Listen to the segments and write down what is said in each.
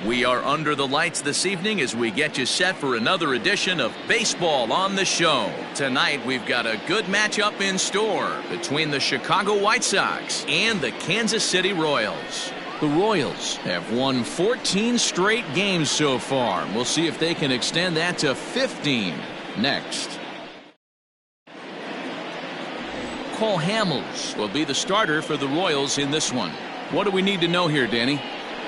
We are under the lights this evening as we get you set for another edition of Baseball on the Show. Tonight we've got a good matchup in store between the Chicago White Sox and the Kansas City Royals. The Royals have won 14 straight games so far. We'll see if they can extend that to 15 next. Cole Hamels will be the starter for the Royals in this one. What do we need to know here, Danny?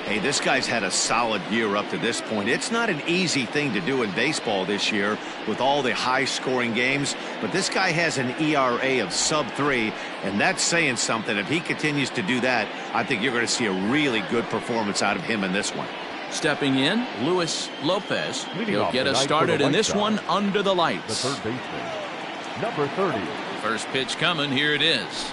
Hey, this guy's had a solid year up to this point. It's not an easy thing to do in baseball this year with all the high-scoring games, but this guy has an ERA of sub-3, and that's saying something. If he continues to do that, I think you're going to see a really good performance out of him in this one. Stepping in, Luis Lopez. He'll get us started in this one under the lights. The third baseman, number 30. First pitch coming. Here it is.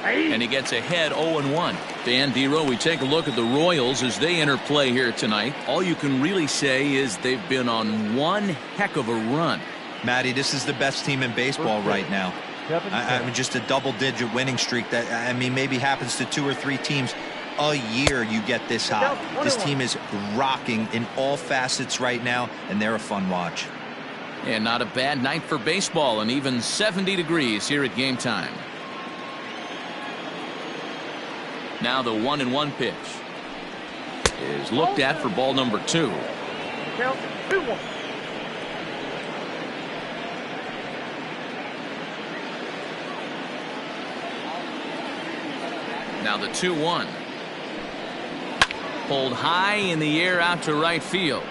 And he gets ahead 0-1. Dan Dero, we take a look at the Royals as they enter play here tonight. All you can really say is they've been on one heck of a run. Matty, this is the best team in baseball right now. I mean, just a double-digit winning streak that, I mean, maybe happens to 2 or 3 teams a year. You get this high. This team is rocking in all facets right now, and they're a fun watch. And not a bad night for baseball, and even 70 degrees here at game time. Now the 1-1 pitch is looked at for ball number 2. Count 2-1. Now the 2-1. Pulled high in the air out to right field.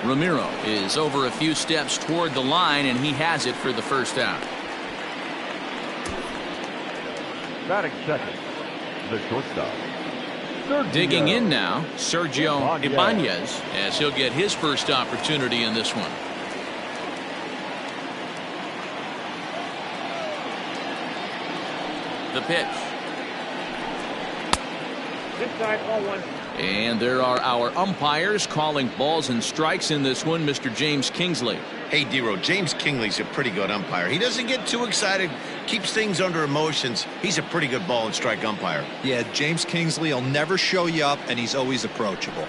Ramiro is over a few steps toward the line, and he has it for the first out. Batting second, the shortstop. Digging in now, Sergio Ibanez, as he'll get his first opportunity in this one. The pitch. Inside, 1-1. And there are our umpires calling balls and strikes in this one, Mr. James Kingsley. Hey, Dero, James Kingley's a pretty good umpire. He doesn't get too excited, keeps things under emotions. He's a pretty good ball and strike umpire. Yeah, James Kingsley will never show you up, and he's always approachable.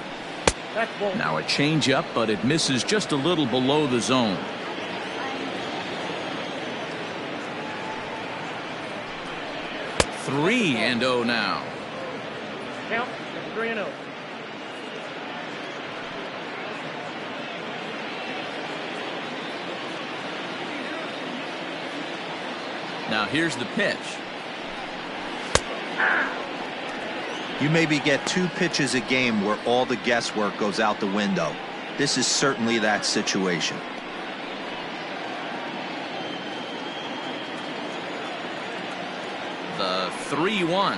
Now a changeup, but it misses just a little below the zone. Three and 0 now. Count 3-0. Now here's the pitch. You maybe get 2 pitches a game where all the guesswork goes out the window. This is certainly that situation. The 3-1.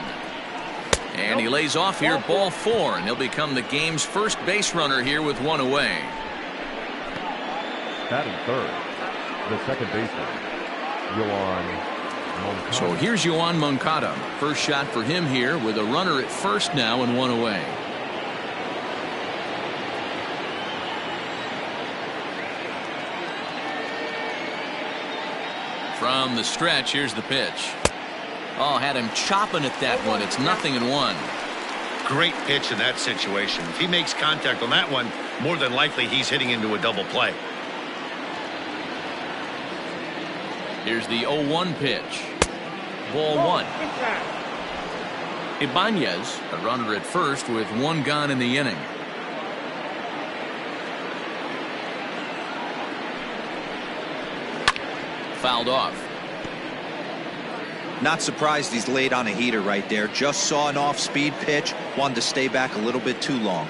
And he lays off here, ball 4, and he'll become the game's first base runner here with 1 away. Batting third, the second baseman, Yohan. So here's Yohan Moncada. First shot for him here with a runner at first now and 1 away. From the stretch, here's the pitch. Oh, had him chopping at that one. It's 0-1. Great pitch in that situation. If he makes contact on that one, more than likely he's hitting into a double play. Here's the 0-1 pitch. Ball 1. Ibanez, a runner at first with 1 gone in the inning. Fouled off. Not surprised he's laid on a heater right there. Just saw an off-speed pitch. Wanted to stay back a little bit too long.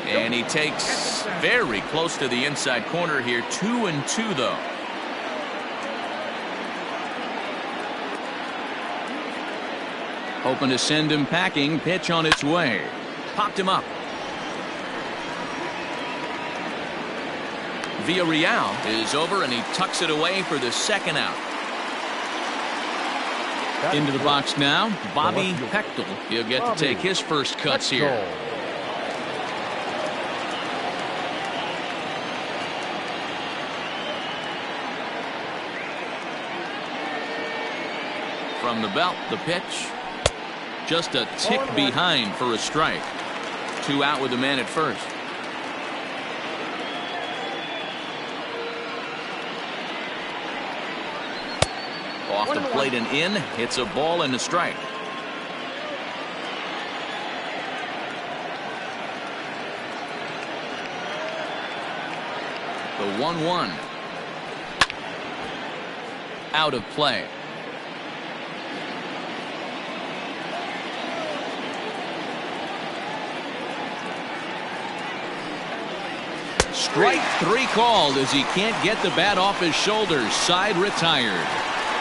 And he takes very close to the inside corner here. 2-2 though. Hoping to send him packing. Pitch on its way. Popped him up. Villarreal is over, and he tucks it away for the second out. Into the box now, Bobby Pechtel. He'll get to take his first cuts here. From the belt, the pitch. Just a tick behind for a strike. 2 out with the man at first. Off the plate and in. It's a ball and a strike. The 1-1. Out of play. Strike 3 called as he can't get the bat off his shoulders. Side retired.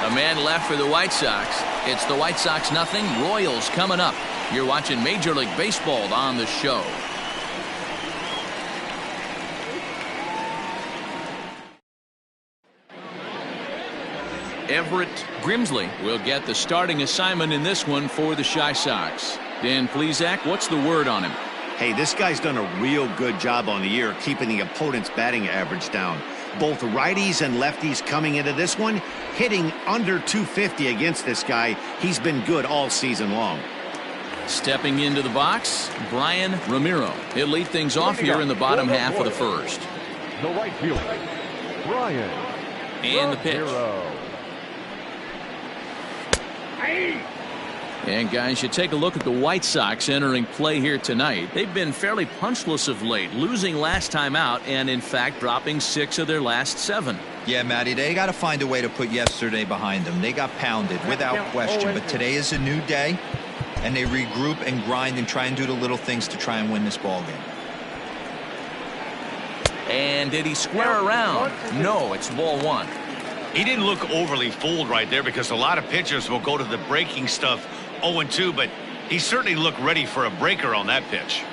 A man left for the White Sox. It's the White Sox nothing. Royals coming up. You're watching Major League Baseball on the show. Everett Grimsley will get the starting assignment in this one for the Chi Sox. Dan Plesac, what's the word on him? Hey, this guy's done a real good job on the year keeping the opponent's batting average down. Both righties and lefties coming into this one, hitting under 250 against this guy. He's been good all season long. Stepping into the box, Brian Ramiro. He'll lead things off here in the bottom half of the first. The right fielder, Brian. And the pitch. And guys, you take a look at the White Sox entering play here tonight. They've been fairly punchless of late, losing last time out and in fact dropping 6 of their last 7. Yeah, Matty, they got to find a way to put yesterday behind them. They got pounded without question, but today is a new day and they regroup and grind and try and do the little things to try and win this ball game. And did he square around? No, it's ball 1. He didn't look overly fooled right there because a lot of pitchers will go to the breaking stuff 0-2, but he certainly looked ready for a breaker on that pitch.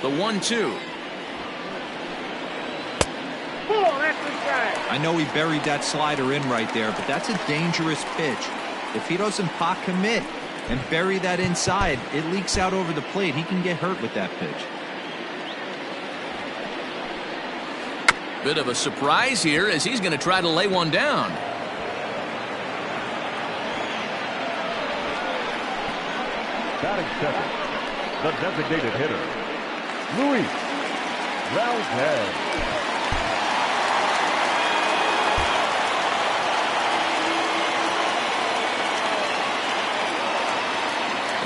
The 1-2. I know he buried that slider in right there, but that's a dangerous pitch. If he doesn't pot commit and bury that inside, it leaks out over the plate. He can get hurt with that pitch. Bit of a surprise here as he's going to try to lay one down. Batting second, the designated hitter, Luis Valdez.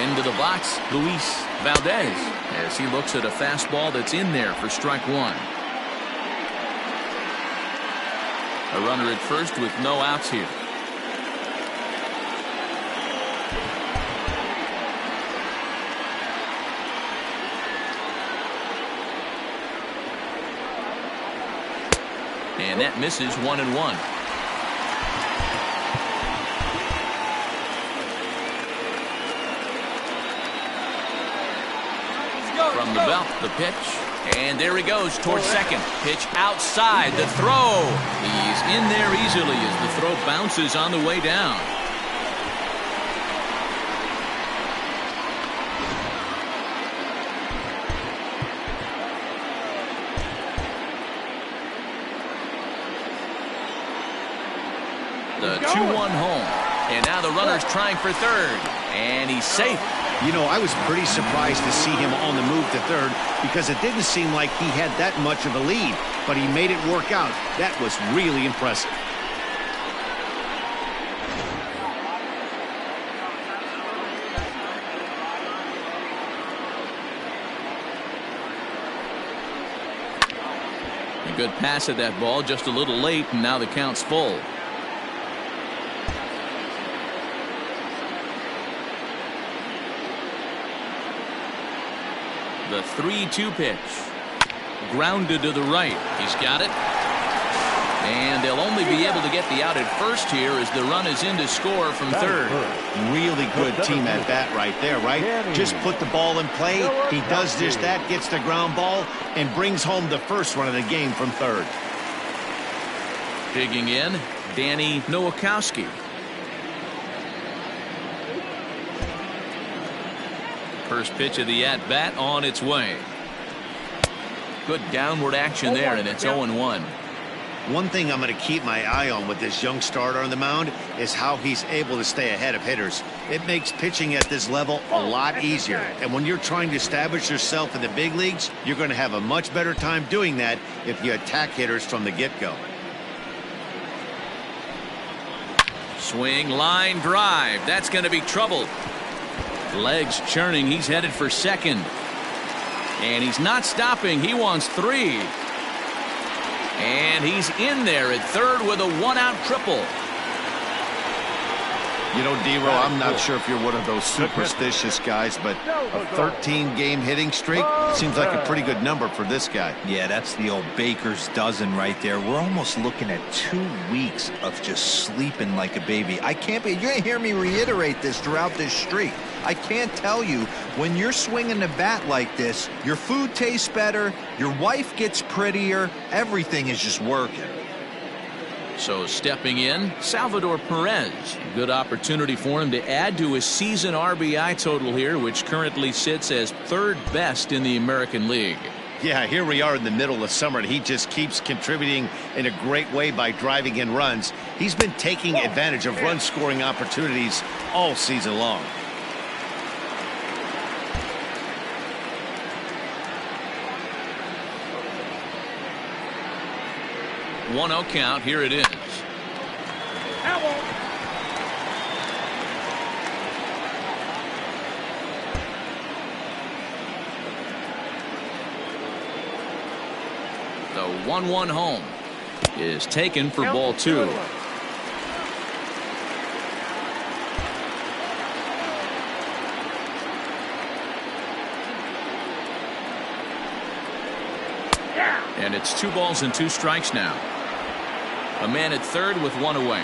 Into the box, Luis Valdez, as he looks at a fastball that's in there for strike 1. A runner at first with no outs here. And that misses 1-1. From the belt, the pitch. And there he goes towards second. Pitch outside. The throw. He's in there easily as the throw bounces on the way down. The 2-1 home. And now the runner's trying for third. And he's safe. You know, I was pretty surprised to see him on the move to third because it didn't seem like he had that much of a lead, but he made it work out. That was really impressive. A good pass at that ball, just a little late, and now the count's full. The 3-2 pitch. Grounded to the right. He's got it. And they'll only be able to get the out at first here as the run is in to score from third. Really good team at bat right there, right? Just put the ball in play. He does just that, gets the ground ball, and brings home the first run of the game from third. Digging in, Danny Nowakowski. First pitch of the at-bat on its way. Good downward action there, and it's 0-1. One thing I'm going to keep my eye on with this young starter on the mound is how he's able to stay ahead of hitters. It makes pitching at this level a lot easier. And when you're trying to establish yourself in the big leagues, you're going to have a much better time doing that if you attack hitters from the get-go. Swing, line drive. That's going to be trouble. Legs churning. He's headed for second. And he's not stopping. He wants 3. And he's in there at third with a one-out triple. You know, D-Row, I'm not sure if you're one of those superstitious guys, but a 13-game hitting streak seems like a pretty good number for this guy. Yeah, that's the old baker's dozen right there. We're almost looking at 2 weeks of just sleeping like a baby. I can't be. You're going to hear me reiterate this throughout this streak. I can't tell you, when you're swinging the bat like this, your food tastes better, your wife gets prettier, everything is just working. So stepping in, Salvador Perez. Good opportunity for him to add to his season RBI total here, which currently sits as 3rd best in the American League. Yeah, here we are in the middle of summer, and he just keeps contributing in a great way by driving in runs. He's been taking advantage of run-scoring opportunities all season long. 1-0 count. Here it is. The 1-1 home is taken for ball 2. And it's 2 balls and 2 strikes now. A man at third with 1 away.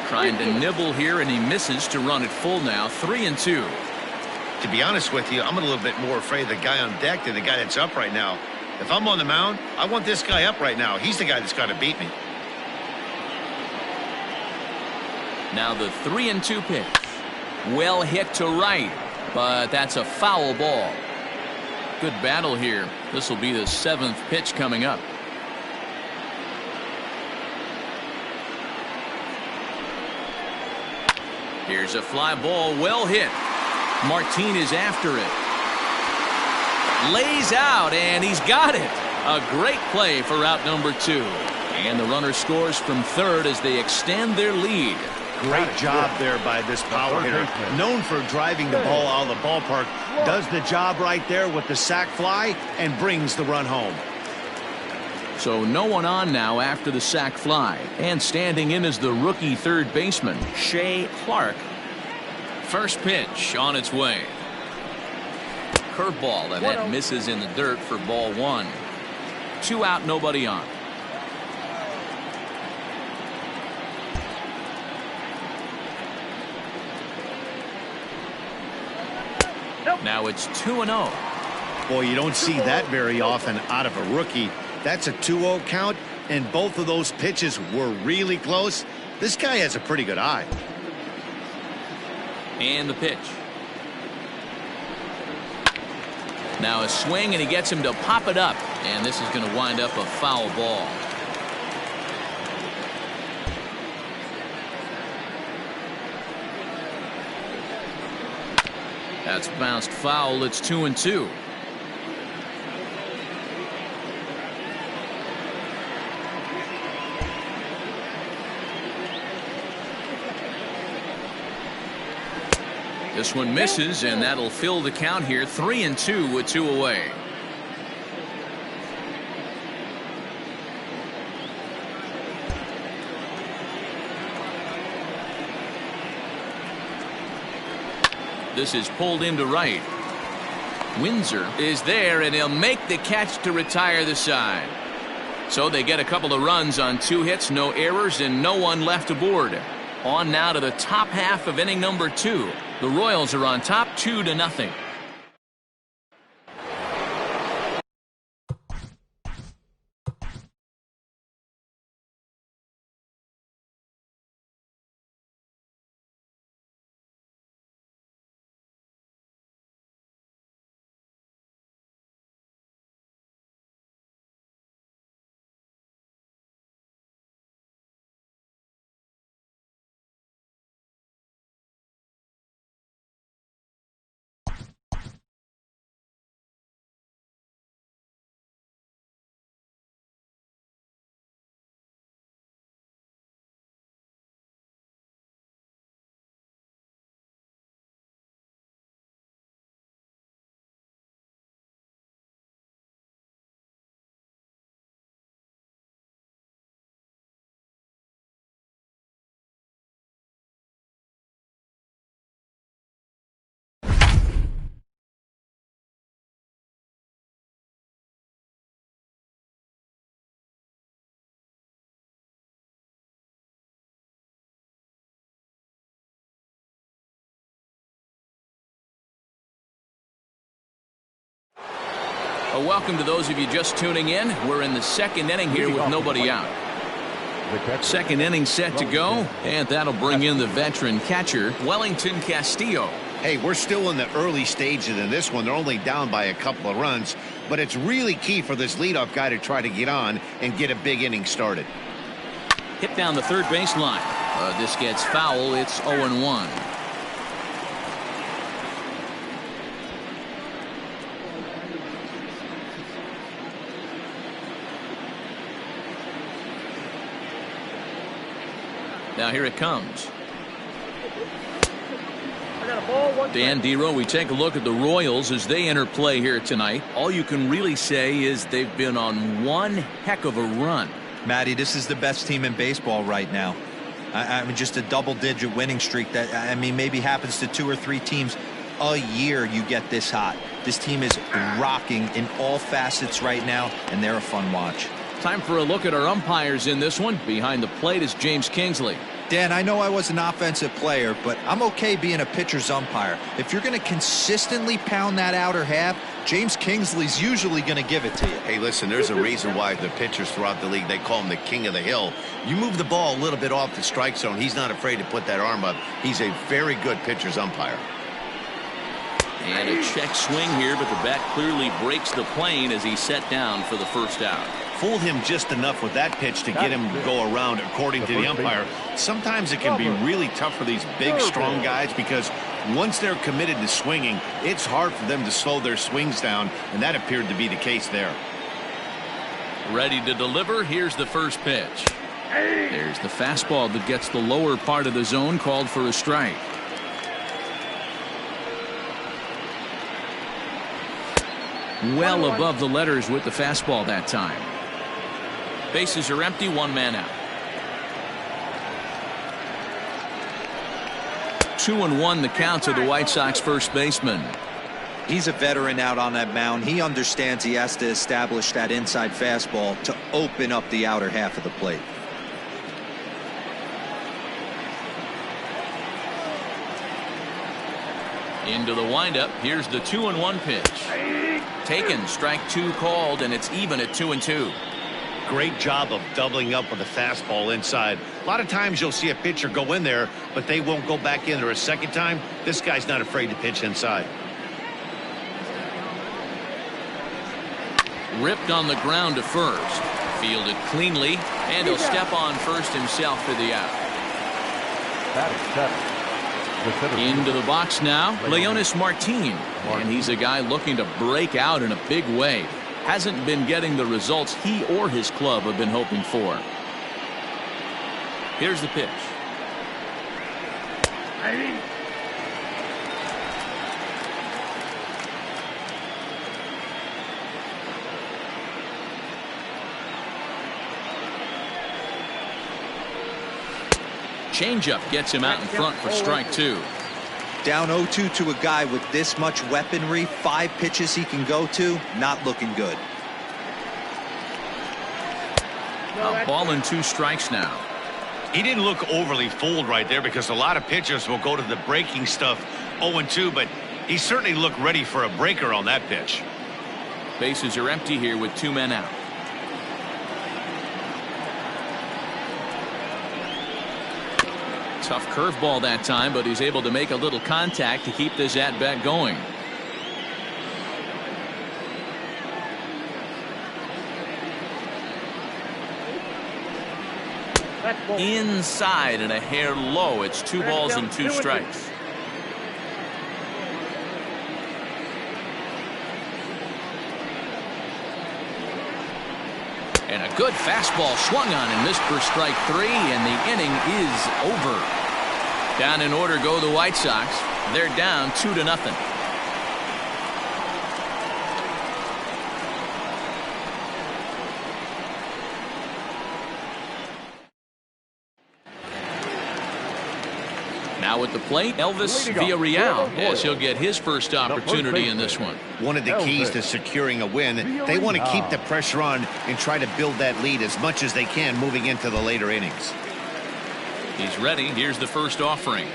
Trying to nibble here, and he misses to run it full now. 3-2. To be honest with you, I'm a little bit more afraid of the guy on deck than the guy that's up right now. If I'm on the mound, I want this guy up right now. He's the guy that's got to beat me. Now the 3-2 pitch. Well hit to right, but that's a foul ball. Good battle here. This will be the 7th pitch coming up. Here's a fly ball, well hit. Martin is after it. Lays out, and he's got it. A great play for out number 2. And the runner scores from third as they extend their lead. Great job there by this power hitter. Known for driving the ball out of the ballpark. Does the job right there with the sac fly and brings the run home. So no one on now after the sac fly. And standing in is the rookie third baseman, Shea Clark. First pitch on its way. Curveball, and that misses in the dirt for ball 1. 2 out, nobody on. Now it's 2-0. Boy, you don't see that very often out of a rookie. That's a 2-0 count, and both of those pitches were really close. This guy has a pretty good eye. And the pitch. Now a swing, and he gets him to pop it up. And this is going to wind up a foul ball. That's bounced foul. It's 2-2. This one misses, and that'll fill the count here. 3-2 with 2 away. This is pulled into right. Windsor is there, and he'll make the catch to retire the side. So they get a couple of runs on 2 hits, no errors, and no one left aboard. On now to the top half of inning number 2. The Royals are on top 2-0. Welcome to those of you just tuning in. We're in the second inning here with nobody out. Second inning set to go, and that'll bring in the veteran catcher, Wellington Castillo. Hey, we're still in the early stages in this one. They're only down by a couple of runs, but it's really key for this leadoff guy to try to get on and get a big inning started. Hit down the third baseline. This gets foul. It's 0-1. Now here it comes. Dan Dero, we take a look at the Royals as they enter play here tonight. All you can really say is they've been on one heck of a run. Matty, this is the best team in baseball right now. I mean, just a double-digit winning streak that, I mean, maybe happens to 2 or 3 teams a year. You get this hot. This team is rocking in all facets right now, and they're a fun watch. Time for a look at our umpires in this one. Behind the plate is James Kingsley. Dan, I know I was an offensive player, but I'm okay being a pitcher's umpire. If you're going to consistently pound that outer half, James Kingsley's usually going to give it to you. Hey, listen, there's a reason why the pitchers throughout the league, they call him the king of the hill. You move the ball a little bit off the strike zone, he's not afraid to put that arm up. He's a very good pitcher's umpire. And a check swing here, but the bat clearly breaks the plane as he's set down for the first out. Fooled him just enough with that pitch to get him to go around, according to the umpire. Sometimes it can be really tough for these big, strong guys because once they're committed to swinging, it's hard for them to slow their swings down, and that appeared to be the case there. Ready to deliver. Here's the first pitch. There's the fastball that gets the lower part of the zone, called for a strike. Well above the letters with the fastball that time. Bases are empty, 1 man out. 2-1 the count to the White Sox first baseman. He's a veteran out on that mound. He understands he has to establish that inside fastball to open up the outer half of the plate. Into the windup. Here's the 2-1 pitch. Taken, strike 2 called, and it's even at 2-2. Great job of doubling up with a fastball inside. A lot of times you'll see a pitcher go in there, but they won't go back in there a second time. This guy's not afraid to pitch inside. Ripped on the ground to first. Fielded cleanly, and he'll step on first himself for the out. Into the box now, Leonis Martin. And he's a guy looking to break out in a big way. Hasn't been getting the results he or his club have been hoping for. Here's the pitch. Changeup gets him out in front for strike 2. Down 0-2 to a guy with this much weaponry, 5 pitches he can go to, not looking good. A ball and 2 strikes now. He didn't look overly fooled right there because a lot of pitchers will go to the breaking stuff 0-2, but he certainly looked ready for a breaker on that pitch. Bases are empty here with 2 men out. Tough curveball that time, but he's able to make a little contact to keep this at-bat going. Inside and a hair low. It's 2 balls and 2 strikes. And a good fastball swung on and missed for strike 3, and the inning is over. Down in order go the White Sox. They're down 2-0. Now at the plate, Elvis Villarreal, as he'll get his first opportunity in this one. One of the keys to securing a win, they want to keep the pressure on and try to build that lead as much as they can moving into the later innings. He's ready. Here's the first offering.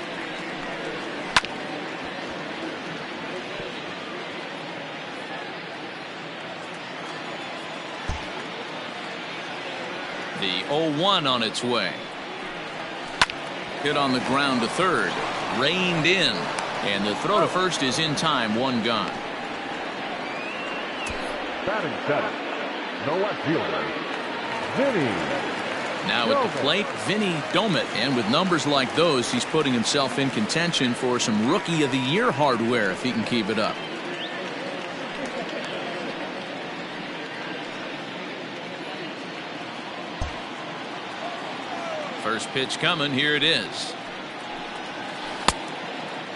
The 0-1 on its way. Hit on the ground to third. Reined in. And the throw to first is in time. One gone. Batting seventh, the left fielder, Vinny. Now at the plate, Vinny Domit. And with numbers like those, he's putting himself in contention for some Rookie of the Year hardware if he can keep it up. First pitch coming. Here it is.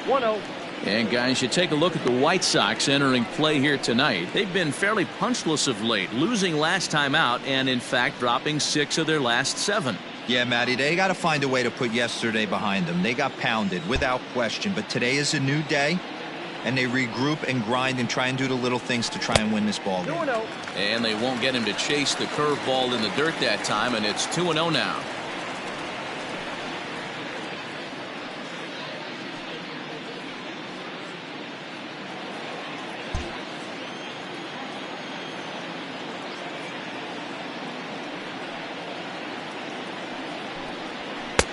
1-0. And guys, you take a look at the White Sox entering play here tonight. They've been fairly punchless of late, losing last time out and in fact dropping 6 of their last 7. Yeah, Matty, they got to find a way to put yesterday behind them. They got pounded without question, but today is a new day, and they regroup and grind and try and do the little things to try and win this ball game. 2-0. And they won't get him to chase the curveball in the dirt that time, and it's 2-0 now.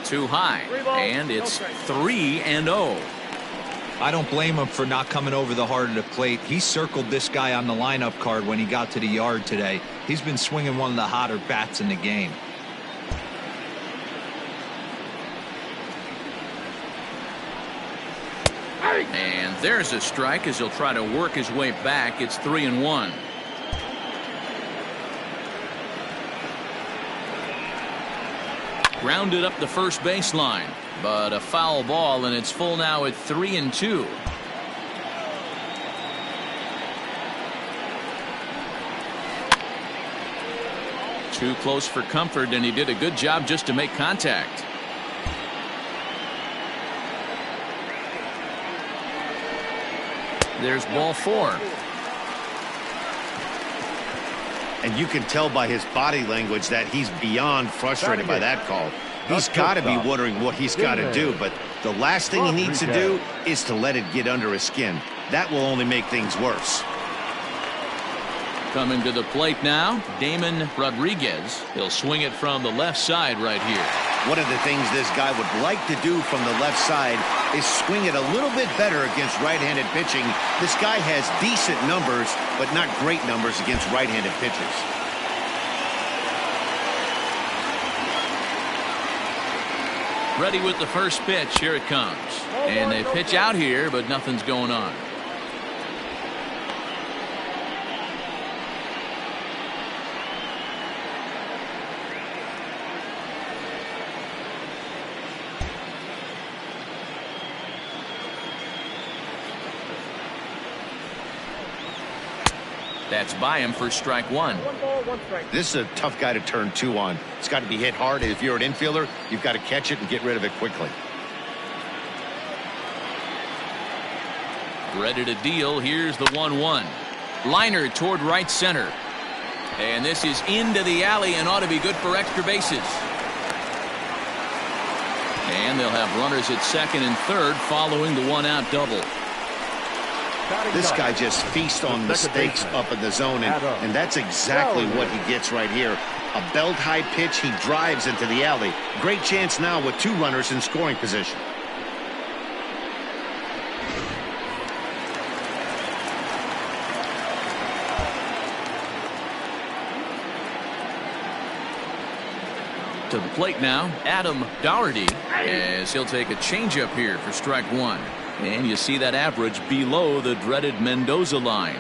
Too high, and it's 3-0. I don't blame him for not coming over the heart of the plate. He circled this guy on the lineup card when he got to the yard today. He's been swinging one of the hotter bats in the game. And there's a strike as he'll try to work his way back. It's 3-1. Grounded up the first baseline, but a foul ball, and it's full now at 3-2. Too close for comfort, and he did a good job just to make contact. There's ball 4. And you can tell by his body language that he's beyond frustrated by that call. He's got to be wondering what he's got to do, but the last thing he needs to do is to let it get under his skin. That will only make things worse. Coming to the plate now, Damon Rodriguez. He'll swing it from the left side right here. One of the things this guy would like to do from the left side is swing it a little bit better against right-handed pitching. This guy has decent numbers, but not great numbers against right-handed pitchers. Ready with the first pitch. Here it comes. And they pitch out here, but nothing's going on. That's by him for strike 1. 1 ball, 1 strike. This is a tough guy to turn 2 on. It's got to be hit hard. If you're an infielder, you've got to catch it and get rid of it quickly. Ready to deal. Here's the 1-1. Liner toward right center. And this is into the alley and ought to be good for extra bases. And they'll have runners at second and third following the 1-out double. This guy just feasts on mistakes up in the zone, and that's exactly what he gets right here. A belt-high pitch, he drives into the alley. Great chance now with 2 runners in scoring position. To the plate now, Adam Doherty, as he'll take a changeup here for strike 1. And you see that average below the dreaded Mendoza line.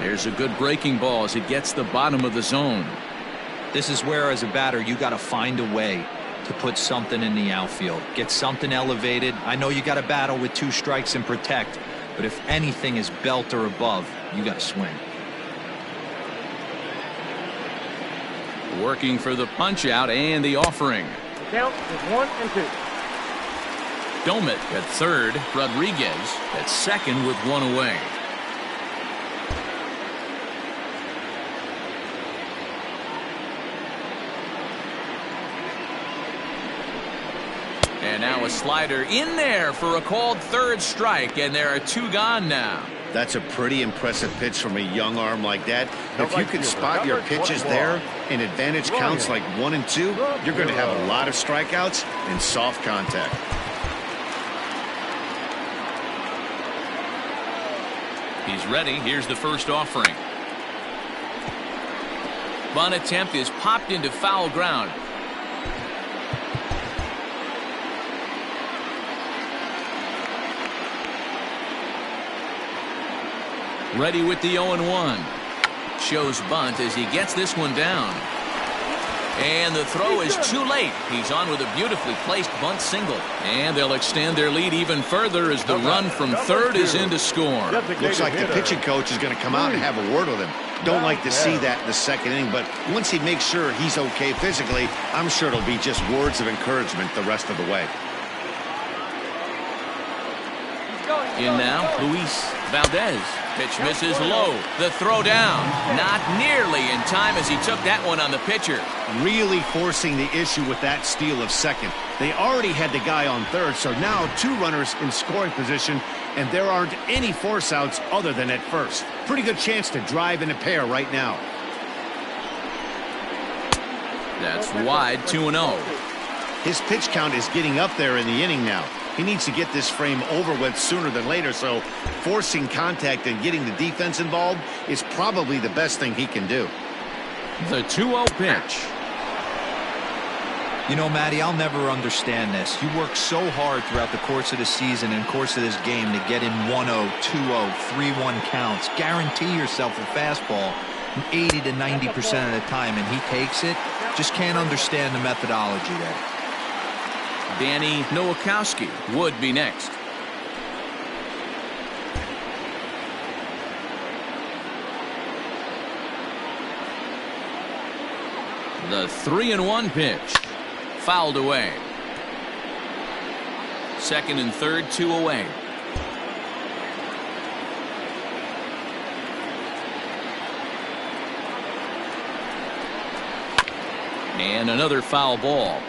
There's a good breaking ball as it gets the bottom of the zone. This is where, as a batter, you got to find a way to put something in the outfield, get something elevated. I know you got to battle with 2 strikes and protect, but if anything is belt or above, you got to swing. Working for the punch out and the offering. The count is 1-2. Domit at third, Rodriguez at second with 1 away. a slider in there for a called third strike, and there are 2 gone now. That's a pretty impressive pitch from a young arm like that. If you can spot your pitches there and advantage counts like 1 and 2, you're going to have a lot of strikeouts and soft contact. He's ready. Here's the first offering. Bunt attempt is popped into foul ground. Ready with the 0-1. Shows bunt as he gets this one down. And the throw is too late. He's on with a beautifully placed bunt single. And they'll extend their lead even further as the run from third is in to score. Looks like the pitching coach is going to come out and have a word with him. Don't like to see that in the second inning, but once he makes sure he's okay physically, I'm sure it'll be just words of encouragement the rest of the way. In now, Luis Valdez. Pitch misses low. The throw down. Not nearly in time as he took that one on the pitcher. Really forcing the issue with that steal of second. They already had the guy on third, so now 2 runners in scoring position, and there aren't any force outs other than at first. Pretty good chance to drive in a pair right now. That's wide, 2-0. His pitch count is getting up there in the inning now. He needs to get this frame over with sooner than later, so forcing contact and getting the defense involved is probably the best thing he can do. The 2-0 pitch. You know, Matty, I'll never understand this. You work so hard throughout the course of the season and course of this game to get in 1-0, 2-0, 3-1 counts. Guarantee yourself a fastball 80 to 90% of the time, and he takes it. Just can't understand the methodology there. Danny Nowakowski would be next. The 3-1 pitch. Fouled away. Second and third, 2 away. And another foul ball.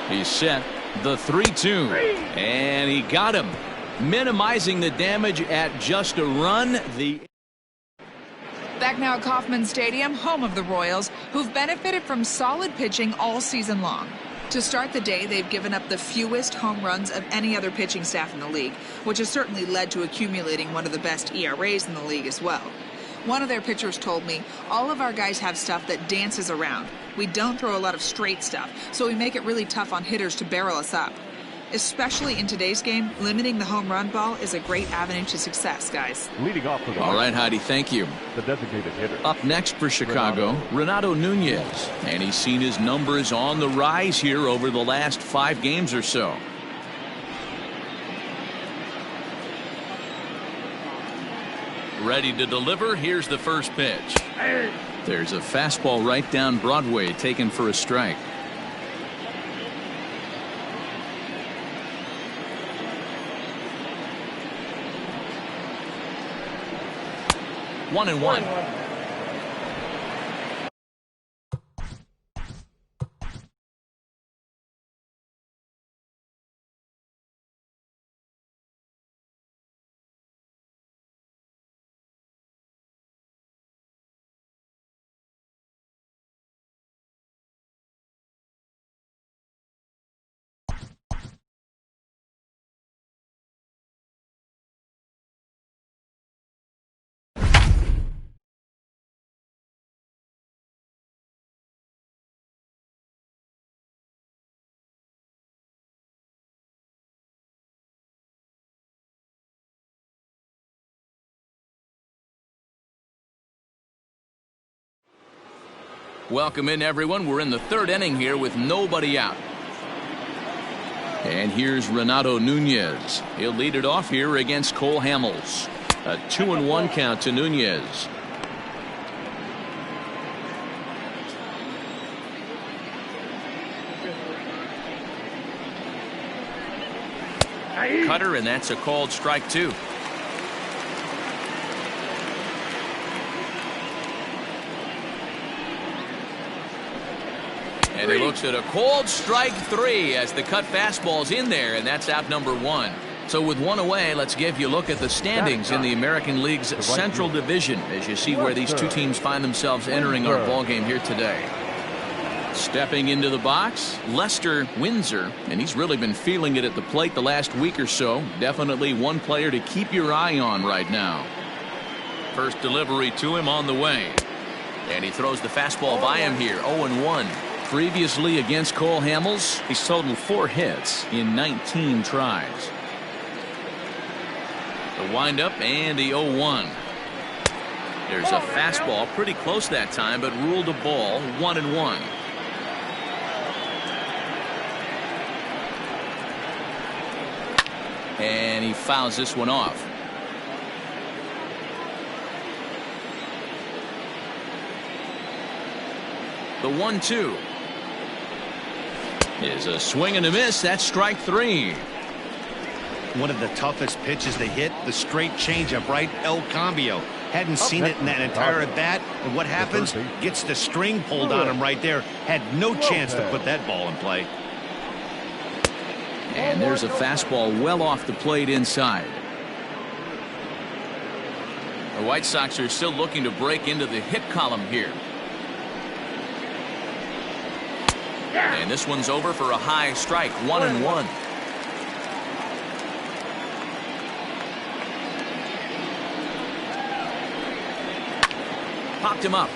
He's set. The 3-2. And he got him. Minimizing the damage at just a run. Back now at Kauffman Stadium, home of the Royals, who've benefited from solid pitching all season long. To start the day, they've given up the fewest home runs of any other pitching staff in the league, which has certainly led to accumulating one of the best ERAs in the league as well. One of their pitchers told me, all of our guys have stuff that dances around. We don't throw a lot of straight stuff, so we make it really tough on hitters to barrel us up. Especially in today's game, limiting the home run ball is a great avenue to success, guys. Leading off for the All right, Heidi, thank you. The designated hitter. Up next for Chicago, Renato Nunez. And he's seen his numbers on the rise here over the last 5 games or so. Ready to deliver. Here's the first pitch. There's a fastball right down Broadway, taken for a strike. One and one. Welcome in, everyone. We're in the 3rd inning here with nobody out. And here's Renato Nunez. He'll lead it off here against Cole Hamels. A 2-1 count to Nunez. Cutter, and that's a called strike 2. And he looks at a cold strike 3 as the cut fastball's in there, and that's out number 1. So with 1 away, let's give you a look at the standings in the American League's Central Division as you see where these two teams find themselves entering our ballgame here today. Stepping into the box, Lester Windsor, and he's really been feeling it at the plate the last week or so. Definitely one player to keep your eye on right now. First delivery to him on the way. And he throws the fastball by him here, 0-1. Previously against Cole Hamels, he's totaled 4 hits in 19 tries. The windup and the 0-1. There's a fastball pretty close that time, but ruled a ball, 1-1. And he fouls this one off. The 1-2 is a swing and a miss. That's strike 3. One of the toughest pitches to hit, the straight changeup, right? El Cambio. Hadn't seen it in that entire at bat. And what happens? Gets the string pulled on him right there. Had no chance to put that ball in play. And there's a fastball well off the plate inside. The White Sox are still looking to break into the hit column here. And this one's over for a high strike, 1-1. Popped him up.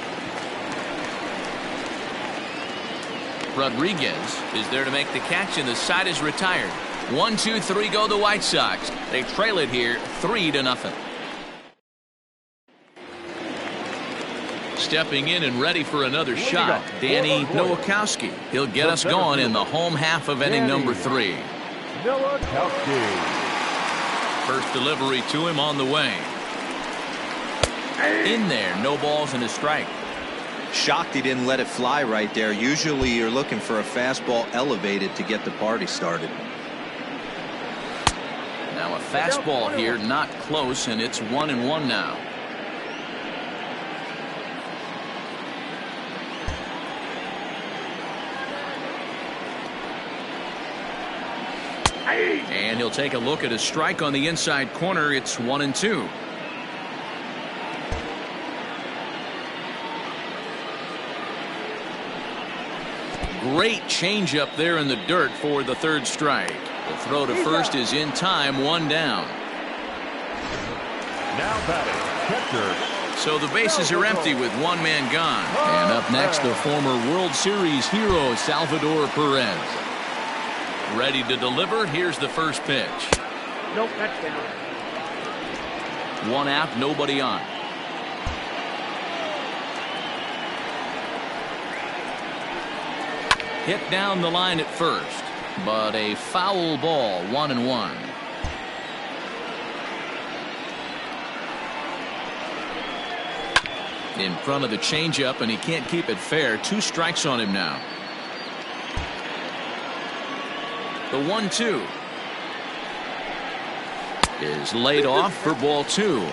Rodriguez is there to make the catch, and the side is retired. 1, 2, 3 go the White Sox. They trail it here 3-0. Stepping in and ready for another shot, Danny Nowakowski. He'll get us going in the home half of inning number 3. First delivery to him on the way. In there, no balls and a strike. Shocked he didn't let it fly right there. Usually you're looking for a fastball elevated to get the party started. Now a fastball here, not close, and it's 1-1 now. And he'll take a look at a strike on the inside corner. It's 1-2. Great changeup there in the dirt for the third strike. The throw to first is in time, 1 down. Now batting, catcher. So the bases are empty with 1 man gone. And up next, the former World Series hero, Salvador Perez. Ready to deliver. Here's the first pitch. Nope, that's down. 1 out, nobody on. Hit down the line at first, but a foul ball, 1-1. In front of the changeup, and he can't keep it fair. 2 strikes on him now. The 1-2 is laid off for ball 2.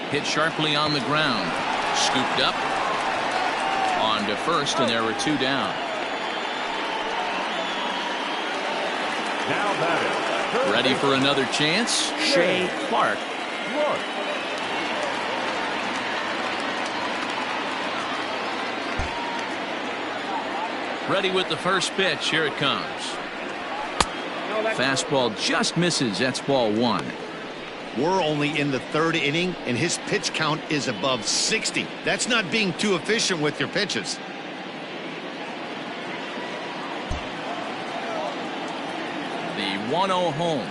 Hit sharply on the ground. Scooped up. On to first, and there were 2 down. Now batting. Ready for another chance? Shea Clark. Ready with the first pitch. Here it comes. Fastball just misses. That's ball 1. We're only in the 3rd inning, and his pitch count is above 60. That's not being too efficient with your pitches. The 1-0 home.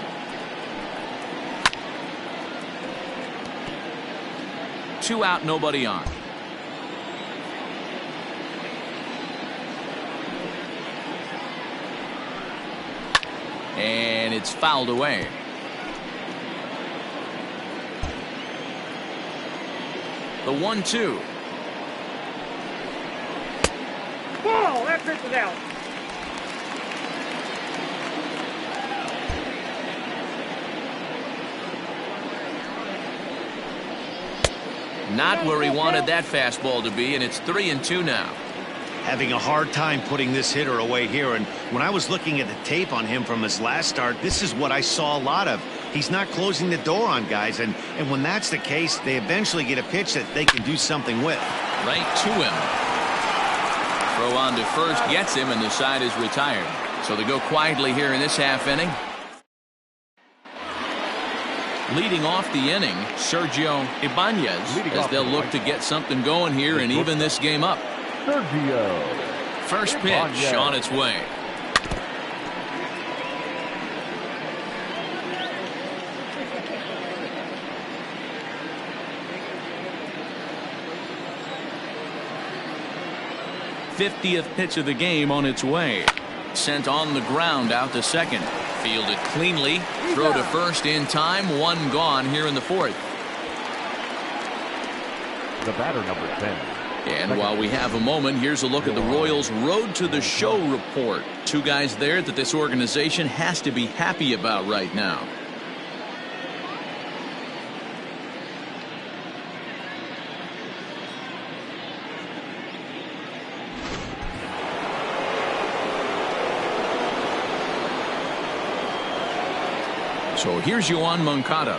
Two out, nobody on. And it's fouled away. The 1-2. Ball, that pitch is out. Not where he wanted that fastball to be, and it's 3-2 now. Having a hard time putting this hitter away here, and when I was looking at the tape on him from his last start, this is what I saw a lot of. He's not closing the door on guys, and when that's the case, they eventually get a pitch that they can do something with. Right to him. Throw on to first gets him, and the side is retired. So they go quietly here in this half inning. Leading off the inning, Sergio Ibanez, as they'll look to get something going here and even this game up. Sergio. First pitch on its way. '50th pitch of the game on its way. Sent on the ground out to second. Fielded cleanly. Throw to first in time. One gone here in the fourth. The batter, number 10. And while we have a moment, here's a look at the Royals' Road to the Show report. Two guys there that this organization has to be happy about right now. So here's Yoan Moncada.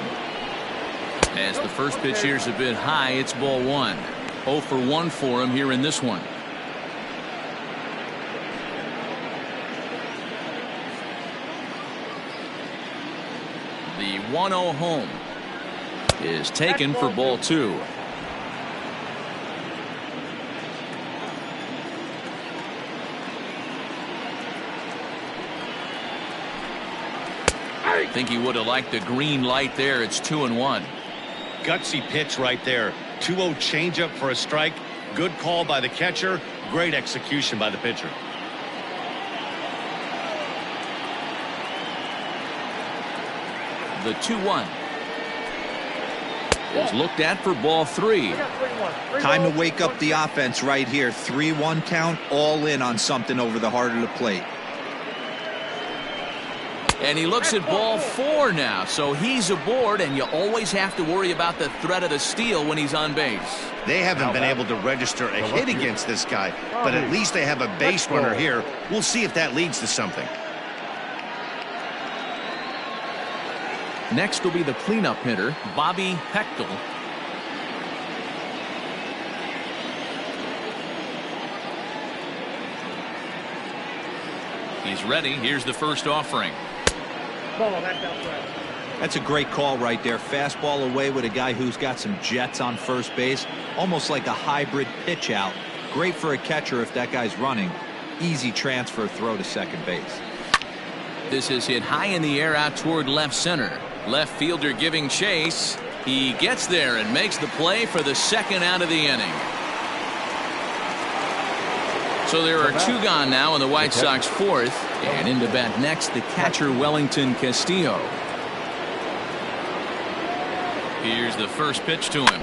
As the first pitch here's a bit high, it's ball one. 0 for 1 for him here in this one. The 1-0 home is taken for ball two. I think he would have liked the green light there. It's 2-1. Gutsy pitch right there. 2-0 changeup for a strike. Good call by the catcher. Great execution by the pitcher. The 2-1 is looked at for ball three. Time to wake up the offense right here. 3-1 count, all in on something over the heart of the plate. And he looks at ball four now, so he's aboard, and you always have to worry about the threat of the steal when he's on base. They haven't been able to register a hit against this guy, but at least they have a base runner here. We'll see if that leads to something. Next will be the cleanup hitter, Bobby Hechtel. He's ready. Here's the first offering. That's a great call right there. Fastball away with a guy who's got some jets on first base. Almost like a hybrid pitch out. Great for a catcher if that guy's running. Easy transfer throw to second base. This is hit high in the air out toward left center. Left fielder giving chase. He gets there and makes the play for the second out of the inning. So there are two gone now in the White Sox fourth. And in to bat next, the catcher Wellington Castillo. Here's the first pitch to him.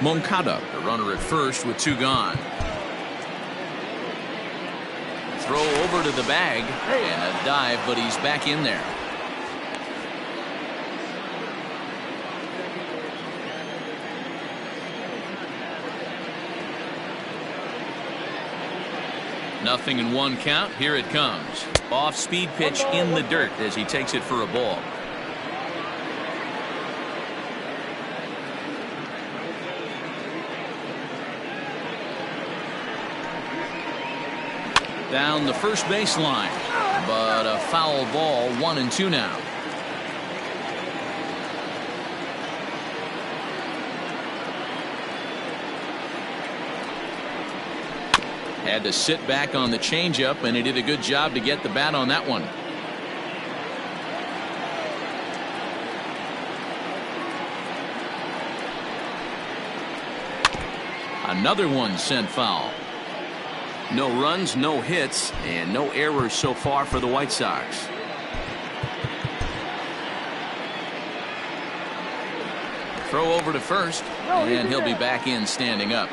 Moncada, the runner at first with two gone. Throw over to the bag and a dive, but he's back in there. Nothing in one count. Here it comes. Off speed pitch in the dirt as he takes it for a ball. Down the first baseline, but a foul ball. 1-2 now. Had to sit back on the changeup, and he did a good job to get the bat on that one. Another one sent foul. No runs, no hits, and no errors so far for the White Sox. Throw over to first, and he'll be back in standing up.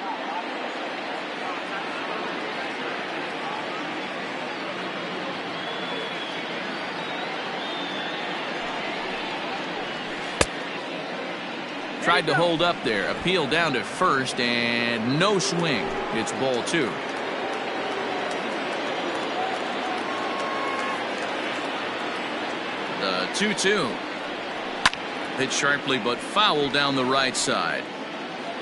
Tried to hold up there. Appeal down to first, and no swing. It's ball 2. The 2-2. Hit sharply, but foul down the right side.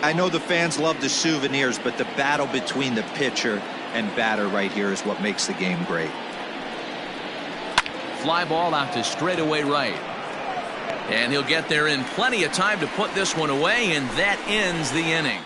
I know the fans love the souvenirs, but the battle between the pitcher and batter right here is what makes the game great. Fly ball out to straightaway right. And he'll get there in plenty of time to put this one away, and that ends the inning.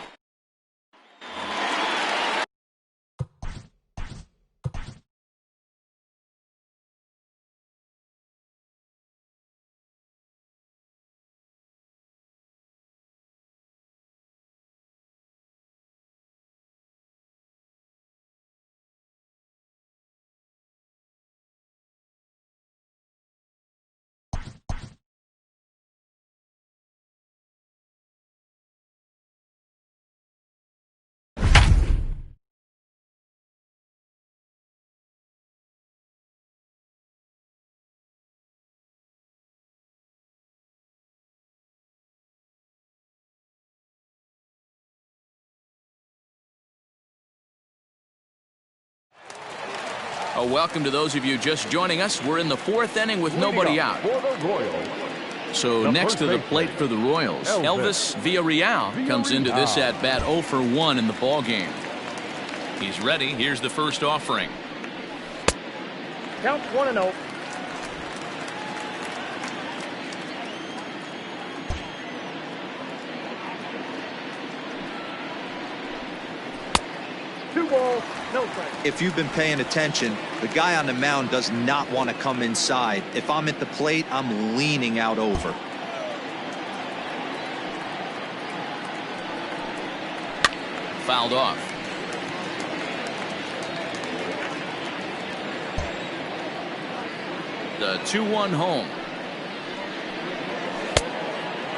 Welcome to those of you just joining us. We're in the 4th inning with nobody out. So next to the plate for the Royals, Elvis Villarreal comes into this at-bat 0 for 1 in the ball game. He's ready. Here's the first offering. Count 1-0. Two balls, no strikes. If you've been paying attention, the guy on the mound does not want to come inside. If I'm at the plate, I'm leaning out over. Fouled off. The 2-1 home.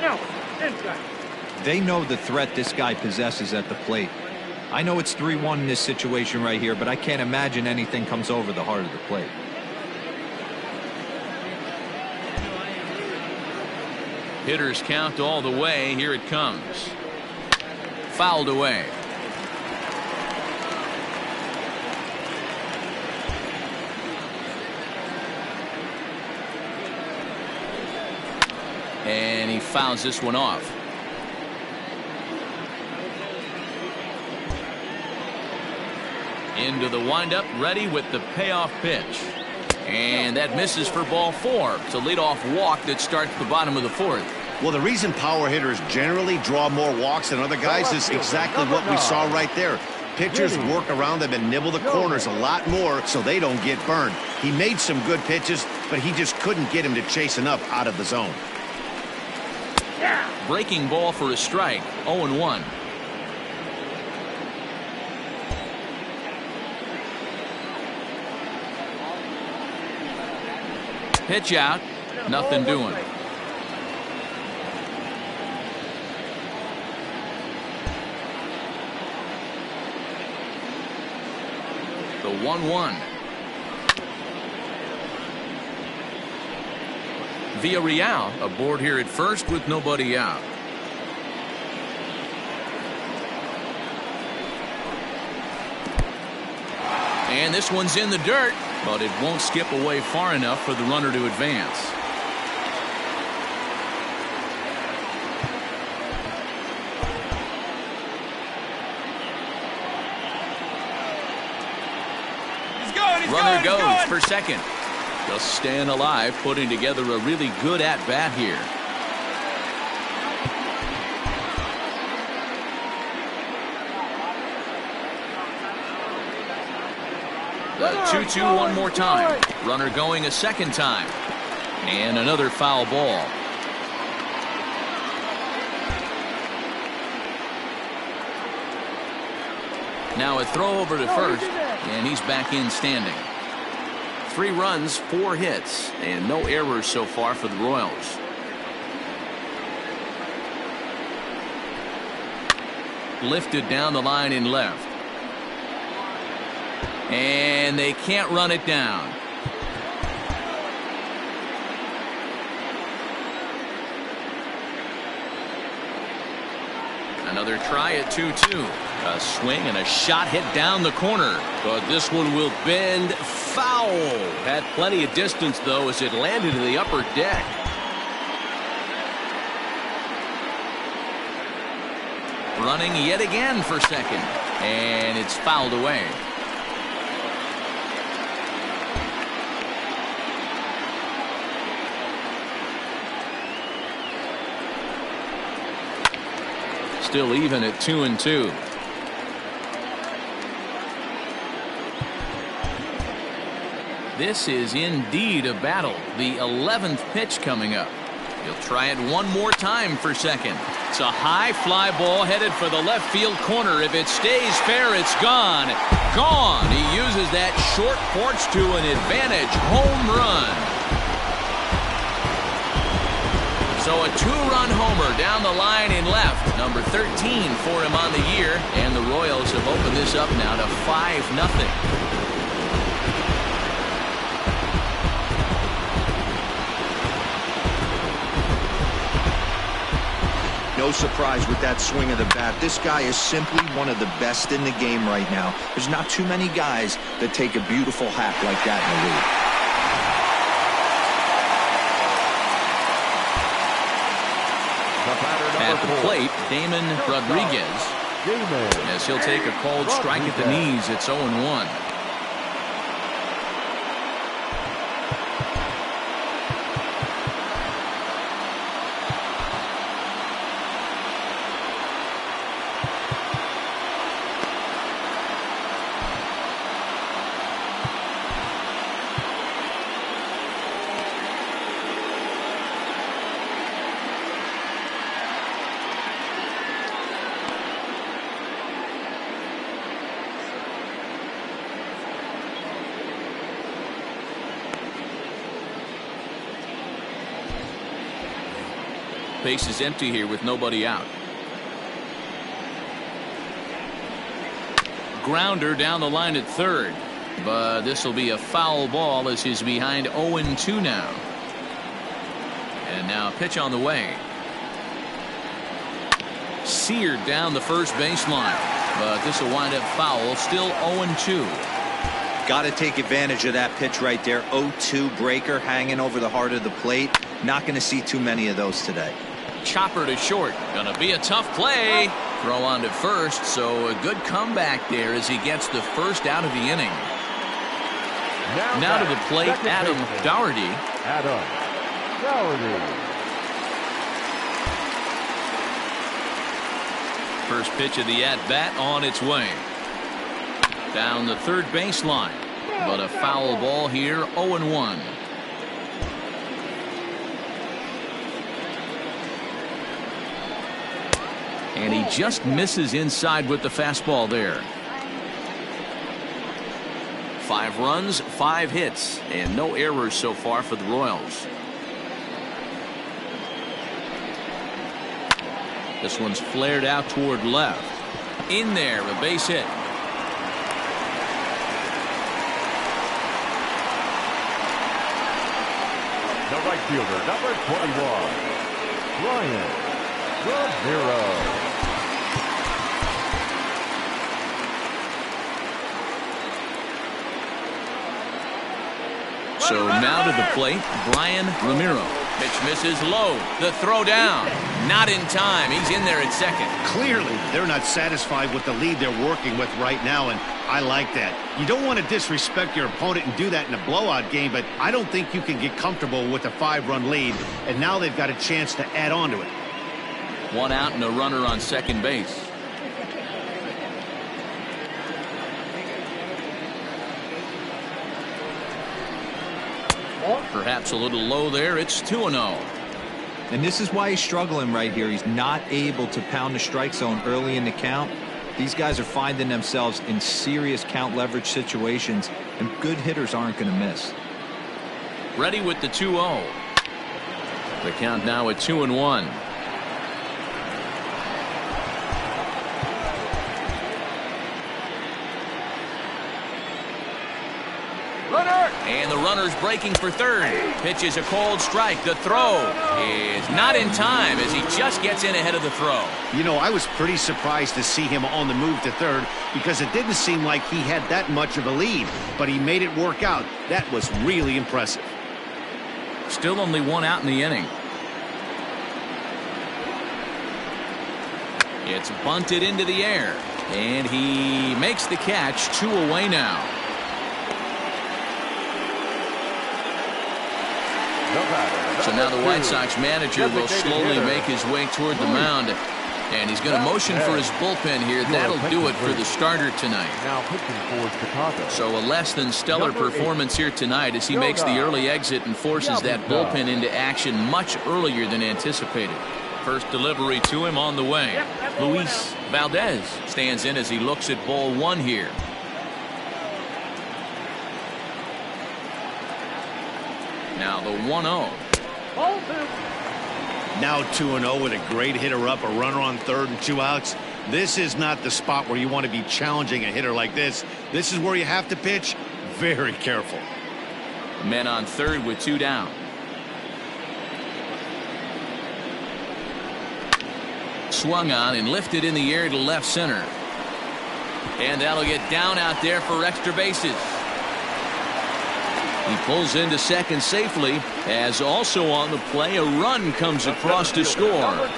No, inside. They know the threat this guy possesses at the plate. I know it's 3-1 in this situation right here, but I can't imagine anything comes over the heart of the plate. Hitters count all the way. Here it comes. Fouled away. And he fouls this one off. Into the windup, ready with the payoff pitch. And that misses for ball 4. It's a leadoff walk that starts the bottom of the 4th. Well, the reason power hitters generally draw more walks than other guys is exactly what we saw right there. Pitchers work around them and nibble the corners a lot more so they don't get burned. He made some good pitches, but he just couldn't get him to chase enough out of the zone. Breaking ball for a strike. 0-1. Pitch out. Nothing doing. The 1-1. Villarreal aboard here at first with nobody out. And this one's in the dirt, but it won't skip away far enough for the runner to advance. Runner goes for second. Just staying alive, putting together a really good at-bat here. The 2-2 one more time. Runner going a second time. And another foul ball. Now a throw over to first, and he's back in standing. 3 runs, 4 hits, and no errors so far for the Royals. Lifted down the line in left. And they can't run it down. Another try at 2-2. A swing and a shot hit down the corner. But this one will bend foul. Had plenty of distance, though, as it landed in the upper deck. Running yet again for second. And it's fouled away. Still even at 2-2. This is indeed a battle. The 11th pitch coming up. He'll try it one more time for second. It's a high fly ball headed for the left field corner. If it stays fair, it's gone. Gone. He uses that short porch to an advantage home run. So a two-run homer down the line in left. Number 13 for him on the year. And the Royals have opened this up now to 5-0. No surprise with that swing of the bat. This guy is simply one of the best in the game right now. There's not too many guys that take a beautiful hack like that in the league. At the plate, Damon Rodriguez. As he'll take a cold strike at the knees, it's 0-1. Base is empty here with nobody out. Grounder down the line at third. But this will be a foul ball as he's behind 0-2 now. And now a pitch on the way. Seared down the first baseline. But this will wind up foul. Still 0-2. Got to take advantage of that pitch right there. 0-2 breaker hanging over the heart of the plate. Not going to see too many of those today. Chopper to short. Gonna be a tough play. Throw on to first, so a good comeback there as he gets the first out of the inning. Now to the plate, Adam Doherty. First pitch of the at-bat on its way. Down the third baseline. But a foul ball here, 0-1. And he just misses inside with the fastball there. 5 runs, 5 hits, and no errors so far for the Royals. This one's flared out toward left. In there, a base hit. The right fielder, number 21, Ryan Romero. So now to the plate, Brian Ramiro. Pitch misses low. The throw down. Not in time. He's in there at second. Clearly, they're not satisfied with the lead they're working with right now, and I like that. You don't want to disrespect your opponent and do that in a blowout game, but I don't think you can get comfortable with a 5-run lead, and now they've got a chance to add on to it. 1 out and a runner on second base. Perhaps a little low there. It's 2-0. And this is why he's struggling right here. He's not able to pound the strike zone early in the count. These guys are finding themselves in serious count leverage situations, and good hitters aren't going to miss. Ready with the 2-0. The count now at 2-1. Runner And the runner's breaking for third. Pitches a cold strike. The throw is not in time as he just gets in ahead of the throw. You know, I was pretty surprised to see him on the move to third because it didn't seem like he had that much of a lead, but he made it work out. That was really impressive. Still only one out in the inning. It's bunted into the air, and he makes the catch. 2 away now. So now the White Sox manager will slowly make his way toward the mound, and he's going to motion for his bullpen here. That'll do it for the starter tonight. Now pitching for Chicago. So a less than stellar performance here tonight as he makes the early exit and forces that bullpen into action much earlier than anticipated. First delivery to him on the way. Luis Valdez stands in as he looks at ball 1 here. Now the 1-0. Now 2-0 with a great hitter up, a runner on third and 2 outs. This is not the spot where you want to be challenging a hitter like this. This is where you have to pitch very careful. Men on third with 2 down. Swung on and lifted in the air to left center. And that'll get down out there for extra bases. He pulls into second safely as also on the play a run comes across to score.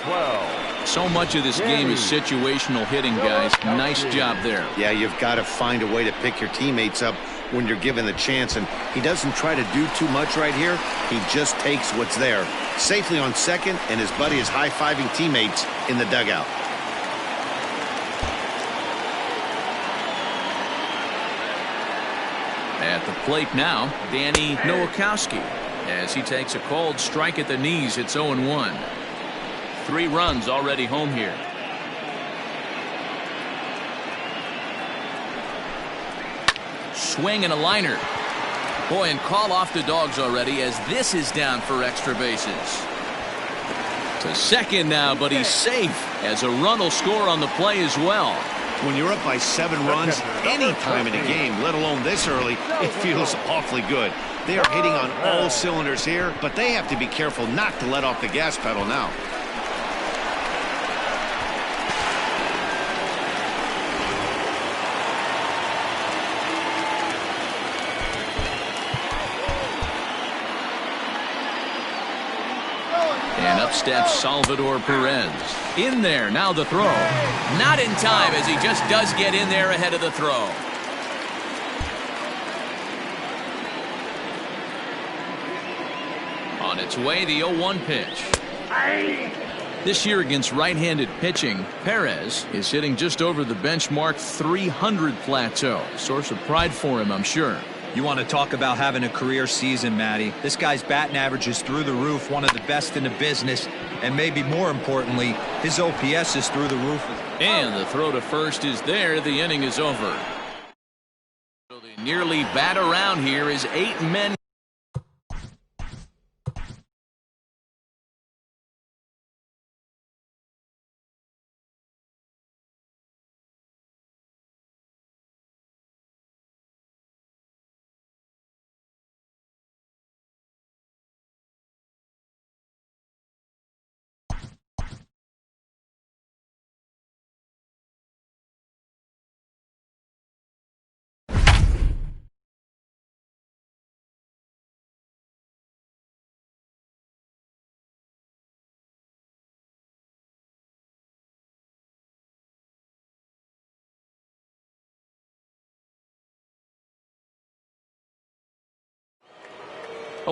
So much of this game is situational hitting, guys. Nice job there. Yeah, you've got to find a way to pick your teammates up when you're given the chance, and he doesn't try to do too much right here. He just takes what's there. Safely on second, and his buddy is high-fiving teammates in the dugout. At the plate now, Danny Nowakowski as he takes a cold strike at the knees. It's 0-1. 3 runs already home here. Swing and a liner. Boy, and call off the dogs already as this is down for extra bases. To second now, but he's safe as a run will score on the play as well. When you're up by 7 runs any time in a game, let alone this early, it feels awfully good. They are hitting on all cylinders here, but they have to be careful not to let off the gas pedal now. And up steps Salvador Perez. In there, now the throw. Not in time as he just does get in there ahead of the throw. On its way, the 0-1 pitch. This year against right-handed pitching, Perez is hitting just over the benchmark 300 plateau. Source of pride for him, I'm sure. You want to talk about having a career season, Matty. This guy's batting average is through the roof, one of the best in the business, and maybe more importantly, his OPS is through the roof. And the throw to first is there. The inning is over. So they nearly bat around here as 8 men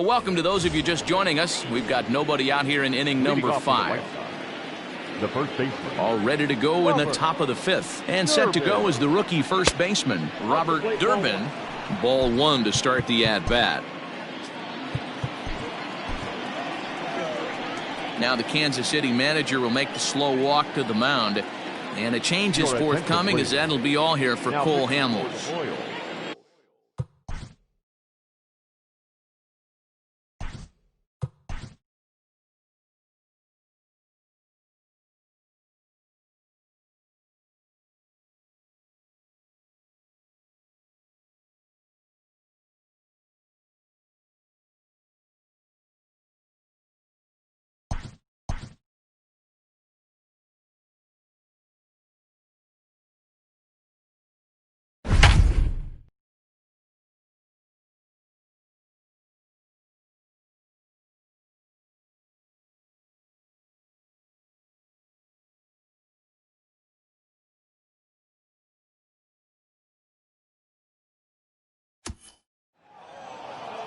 welcome to those of you just joining us. We've got nobody out here in inning number 5. The first baseman. All ready to go in the top of the 5th. And set to go is the rookie first baseman, Robert Durbin. Ball 1 to start the at-bat. Now the Kansas City manager will make the slow walk to the mound. And a change is forthcoming as that'll be all here for Cole Hamels.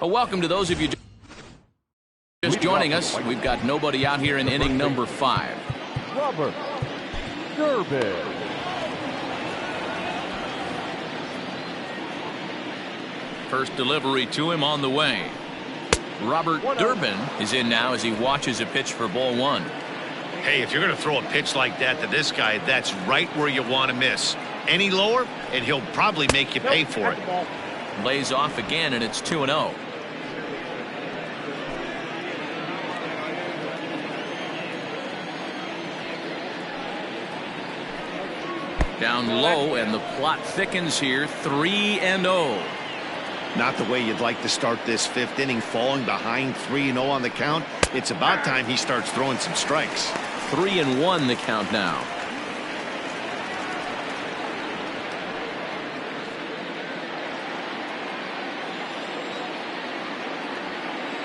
Welcome to those of you just joining us. We've got nobody out here in inning number 5. Robert Durbin. First delivery to him on the way. Robert Durbin is in now as he watches a pitch for ball 1. Hey, if you're going to throw a pitch like that to this guy, that's right where you want to miss. Any lower, and he'll probably make you pay for it. Lays off again, and it's 2-0. Down low, and the plot thickens here. 3-0. Not the way you'd like to start this 5th inning, falling behind 3-0 on the count. It's about time he starts throwing some strikes. 3-1 the count now.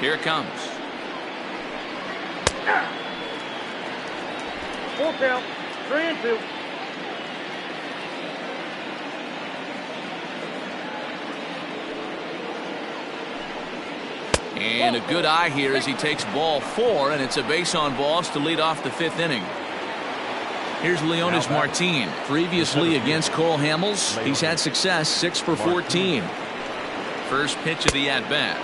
Here it comes. Full count. 3-2. And a good eye here as he takes ball 4, and it's a base on balls to lead off the 5th inning. Here's Leonis Martin. Previously against Cole Hamels, he's had success, 6 for 14. First pitch of the at-bat.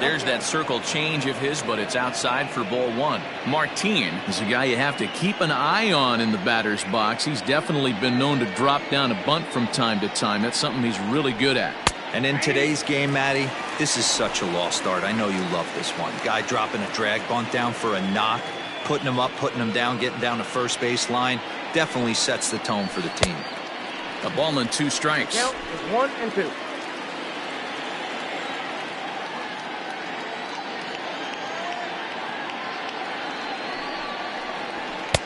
There's that circle change of his, but it's outside for ball 1. Martin is a guy you have to keep an eye on in the batter's box. He's definitely been known to drop down a bunt from time to time. That's something he's really good at. And in today's game, Matty, this is such a lost start. I know you love this one. Guy dropping a drag bunt down for a knock, putting him up, putting him down, getting down the first base line. Definitely sets the tone for the team. A ball and 2 strikes. Count is 1-2.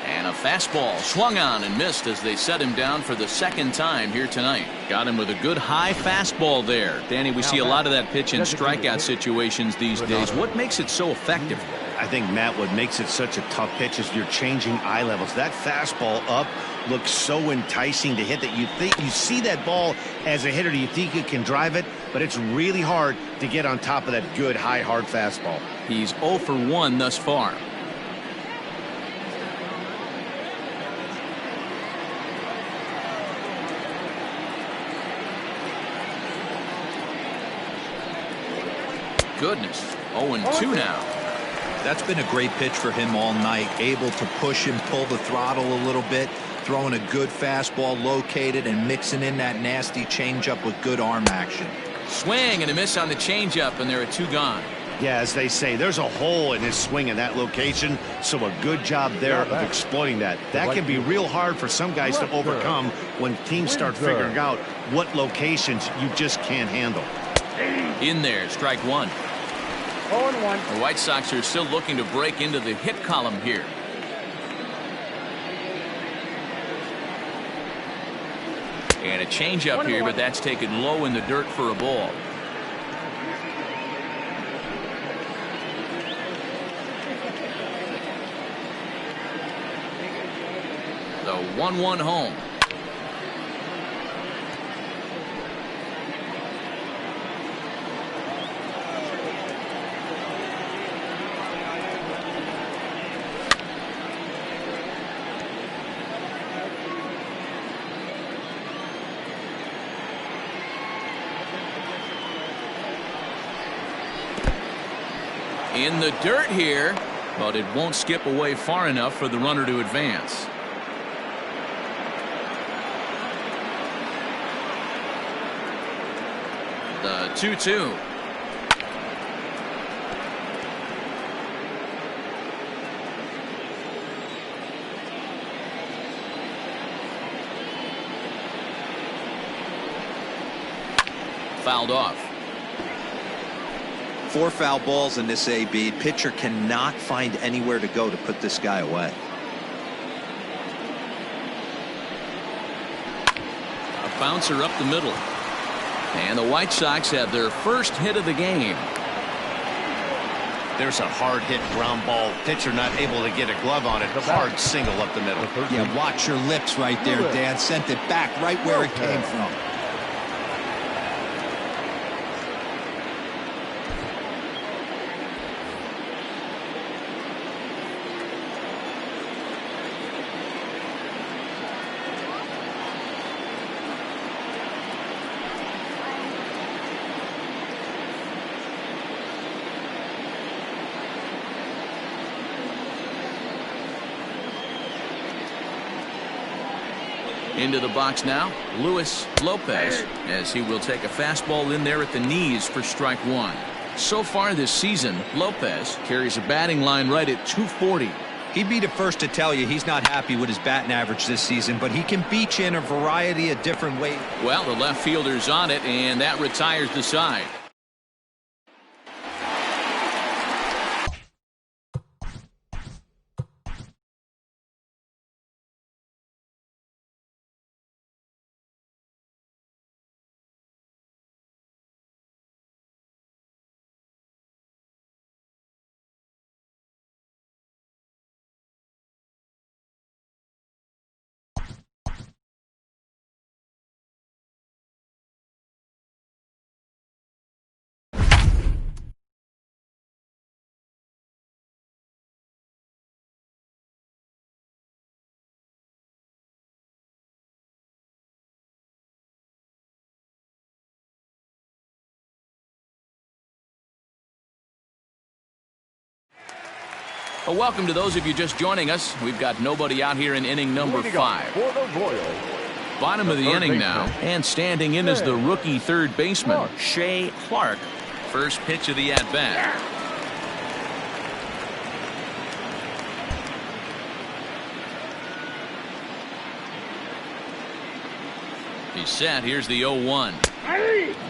And a fastball swung on and missed as they set him down for the 2nd time here tonight. Got him with a good high fastball there. Danny, we see a lot of that pitch in strikeout situations these days. What makes it so effective? I think, Matt, what makes it such a tough pitch is you're changing eye levels. That fastball up looks so enticing to hit that you see that ball as a hitter, you think you can drive it, but it's really hard to get on top of that good high hard fastball. He's 0 for 1 thus far. Goodness, 0-2 now. That's been a great pitch for him all night. Able to push him, pull the throttle a little bit, throwing a good fastball located and mixing in that nasty changeup with good arm action. Swing and a miss on the changeup, and there are 2 gone. Yeah, as they say, there's a hole in his swing in that location, so a good job there of exploiting that. That can be real hard for some guys to overcome when teams start figuring out what locations you just can't handle. In there, strike 1. 0-1. The White Sox are still looking to break into the hit column here. And a changeup here, but that's taken low in the dirt for a ball. The 1-1 home. In the dirt here, but it won't skip away far enough for the runner to advance. The 2-2. Fouled off. 4 foul balls in this AB. Pitcher cannot find anywhere to go to put this guy away. A bouncer up the middle. And the White Sox have their first hit of the game. There's a hard hit ground ball. Pitcher not able to get a glove on it. Hard single up the middle. Yeah, watch your lips right there, Dan. Sent it back right where it came from. Into the box now, Luis Lopez, as he will take a fastball in there at the knees for strike one. So far this season, Lopez carries a batting line right at 240. He'd be the first to tell you he's not happy with his batting average this season, but he can beat you in a variety of different ways. Well, the left fielder's on it, and that retires the side. Well, welcome to those of you just joining us. We've got nobody out here in inning number 5. For the Royals, Bottom of the inning now, and standing in is the rookie third baseman, Shea Clark. First pitch of the at-bat. He's set. Here's the 0-1.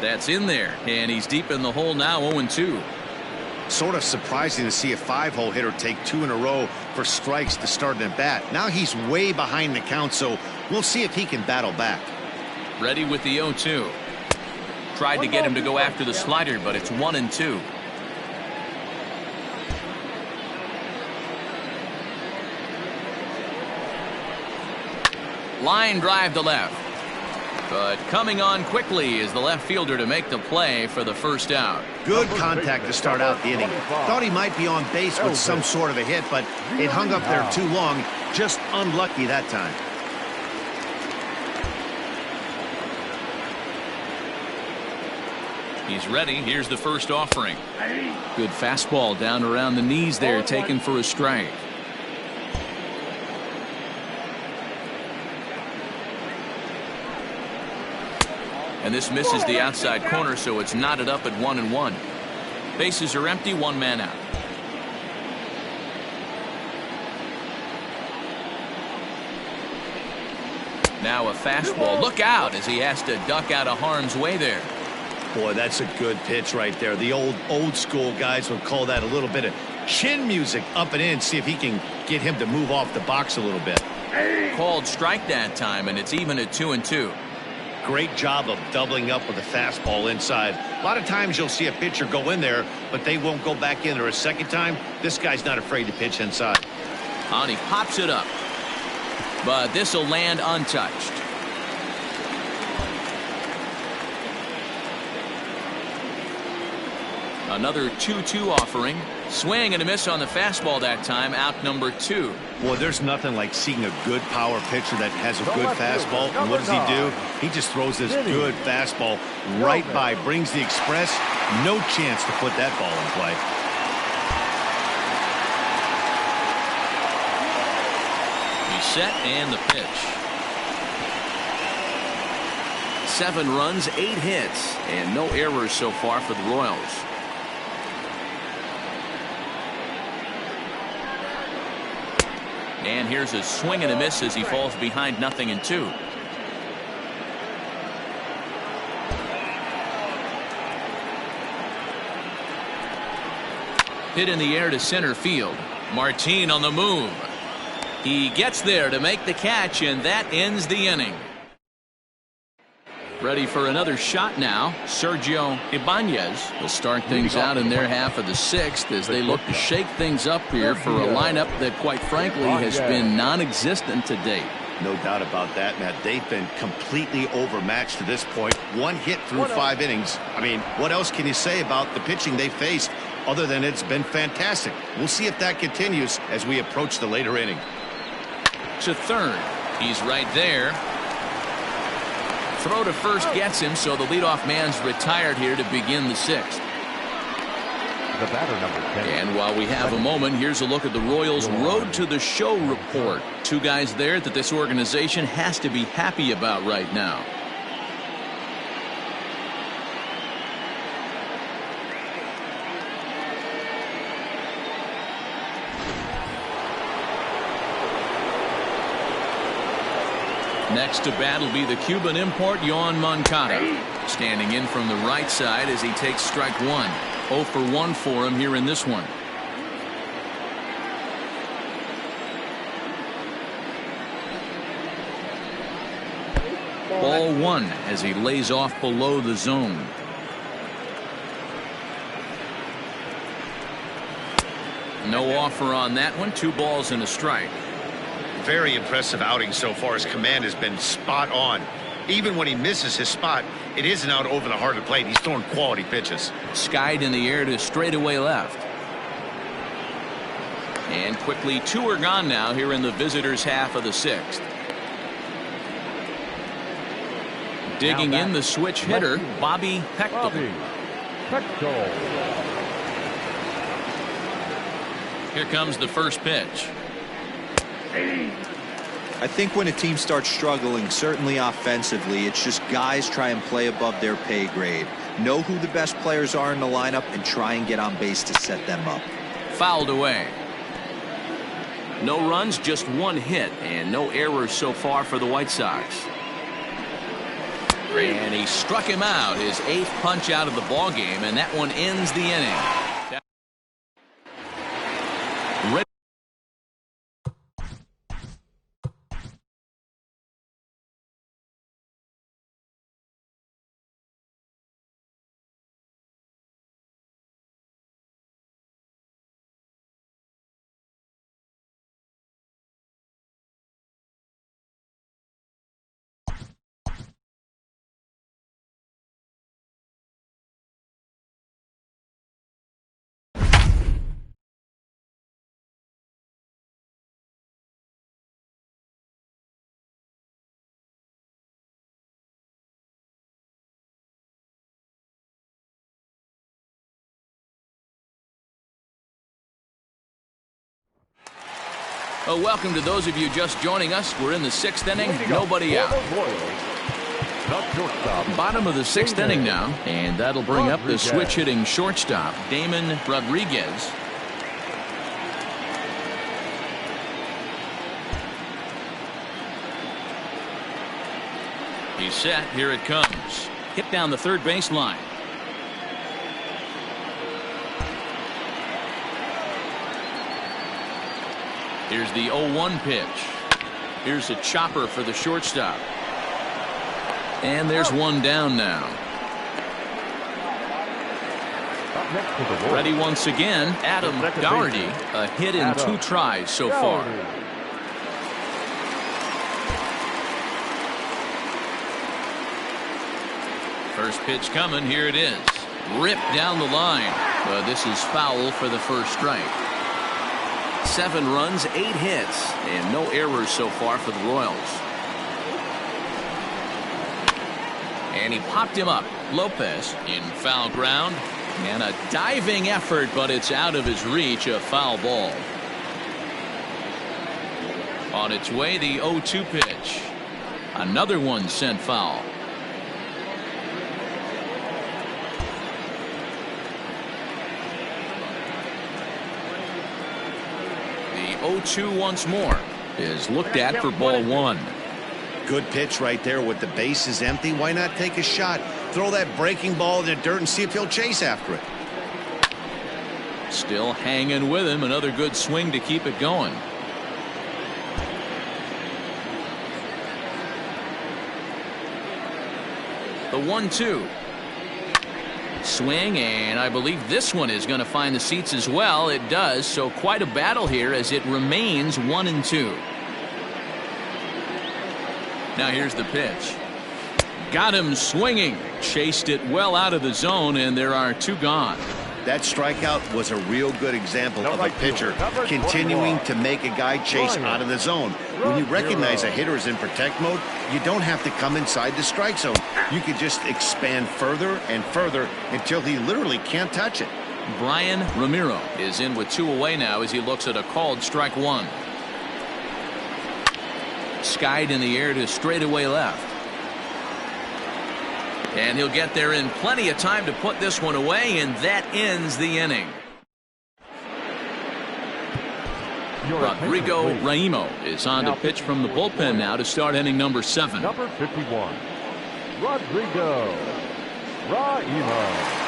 That's in there, and he's deep in the hole now, 0-2. Sort of surprising to see a 5-hole hitter take 2 in a row for strikes to start an at-bat. Now he's way behind the count, so we'll see if he can battle back. Ready with the 0-2. Tried to get him to go after the slider, but it's 1-2. Line drive to left. But coming on quickly is the left fielder to make the play for the first out. Good contact to start out the inning. Thought he might be on base with some sort of a hit, but it hung up there too long. Just unlucky that time. He's ready. Here's the first offering. Good fastball down around the knees there, taken for a strike. And this misses the outside corner, so it's knotted up at 1-1. Bases are empty, one man out. Now a fastball. Look out as he has to duck out of harm's way there. Boy, that's a good pitch right there. The old school guys would call that a little bit of chin music up and in. See if he can get him to move off the box a little bit. Called strike that time, and it's even at 2-2. Great job of doubling up with a fastball inside. A lot of times you'll see a pitcher go in there, but they won't go back in there a second time. This guy's not afraid to pitch inside. And he pops it up. But this will land untouched. Another 2-2 offering. Swing and a miss on the fastball that time. Out number 2. Boy, there's nothing like seeing a good power pitcher that has a good fastball. And what does he do? He just throws this good fastball right by, brings the express. No chance to put that ball in play. He's set and the pitch. 7 runs, 8 hits, and no errors so far for the Royals. And here's a swing and a miss as he falls behind 0-2. Hit in the air to center field. Martin on the move. He gets there to make the catch, and that ends the inning. Ready for another shot now. Sergio Ibanez will start things out in their half of the 6th as they look to shake things up here for a lineup that, quite frankly, has been non-existent to date. No doubt about that, Matt. They've been completely overmatched to this point. 1 hit through 5 innings. I mean, what else can you say about the pitching they faced other than it's been fantastic? We'll see if that continues as we approach the later inning. To third. He's right there. Throw to first gets him, so the leadoff man's retired here to begin the 6th. The batter, number 10. And While we have a moment, here's a look at the Royals' Road to the Show report. Two guys there that this organization has to be happy about right now. Next to bat will be the Cuban import, Yohan Moncada. Standing in from the right side as he takes strike one. 0 for 1 for him here in this one. Ball one as he lays off below the zone. No offer on that one. 2 balls and a strike. Very impressive outing so far. His command has been spot on. Even when he misses his spot, it isn't out over the heart of the plate. He's throwing quality pitches. Skied in the air to straightaway left. And quickly 2 are gone now here in the visitors' half of the 6th. Digging in the switch hitter, Bobby Pechtel. Here comes the first pitch. I think when a team starts struggling, certainly offensively, it's just guys try and play above their pay grade. Know who the best players are in the lineup and try and get on base to set them up. Fouled away. No runs, just 1 hit, and no errors so far for the White Sox. And he struck him out, his 8th punch out of the ball game, and that one ends the inning. Welcome to those of you just joining us. We're in the 6th inning. Nobody out. Bottom of the 6th inning now, and that'll bring up the switch hitting shortstop, Damon Rodriguez. He's set. Here it comes. Hit down the third baseline. Here's the 0-1 pitch. Here's a chopper for the shortstop. And there's one down now. Ready once again, Adam Doherty. A hit in 2 tries so far. First pitch coming. Here it is. Ripped down the line. But this is foul for the first strike. 7 runs, 8 hits, and no errors so far for the Royals. And he popped him up. Lopez in foul ground. And a diving effort, but it's out of his reach. A foul ball. On its way, the 0-2 pitch. Another one sent foul. The 0-2 once more is looked at for ball 1. Good pitch right there with the bases empty. Why not take a shot? Throw that breaking ball in the dirt and see if he'll chase after it. Still hanging with him. Another good swing to keep it going. The 1-2. Swing, and I believe this one is going to find the seats as well. It does, so quite a battle here as it remains 1-2. Now here's the pitch. Got him swinging. Chased it well out of the zone, and there are 2 gone. That strikeout was a real good example of a pitcher continuing to make a guy chase out of the zone. When you recognize a hitter is in protect mode, you don't have to come inside the strike zone. You can just expand further and further until he literally can't touch it. Brian Ramiro is in with 2 away now as he looks at a called strike 1. Skied in the air to straightaway left. And he'll get there in plenty of time to put this one away, and that ends the inning. Rodrigo Raimo is on to pitch from the bullpen now to start inning number 7. Number 51, Rodrigo Raimo.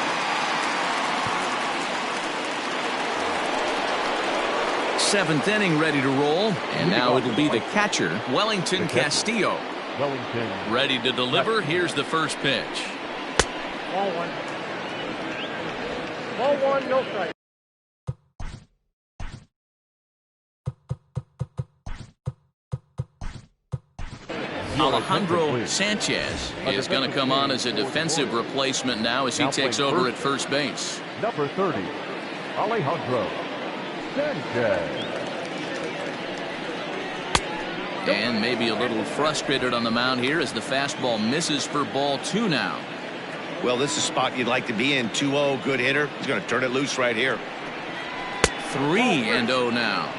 Seventh inning ready to roll, and now it'll be the catcher, Wellington Castillo. Wellington. Ready to deliver. Here's the first pitch. Ball 1. Ball 1, no strike. Alejandro Sanchez is going to come on as a defensive replacement now as he takes over at first base. Number 30, Alejandro Sanchez. And maybe a little frustrated on the mound here as the fastball misses for ball 2 now. Well, this is a spot you'd like to be in. 2-0, good hitter. He's going to turn it loose right here. 3-0 now.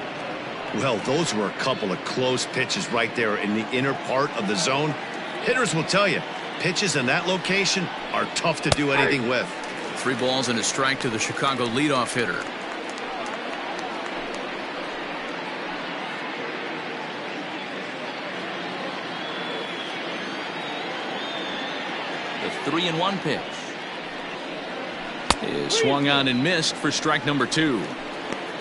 Well, those were a couple of close pitches right there in the inner part of the zone. Hitters will tell you, pitches in that location are tough to do anything with. 3 balls and a strike to the Chicago leadoff hitter. The 3-1 pitch is swung on and missed for strike number 2.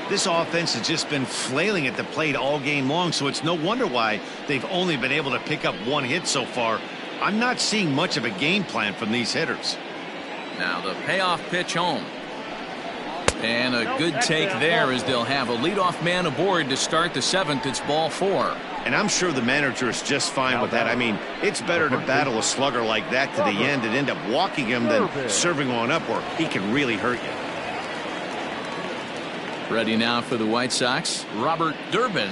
This offense has just been flailing at the plate all game long, so it's no wonder why they've only been able to pick up 1 hit so far. I'm not seeing much of a game plan from these hitters. Now the payoff pitch home. And a good take there as they'll have a leadoff man aboard to start the 7th. It's ball 4. And I'm sure the manager is just fine with that. I mean, it's better to battle a slugger like that to the end and end up walking him than serving one up where he can really hurt you. Ready now for the White Sox, Robert Durbin.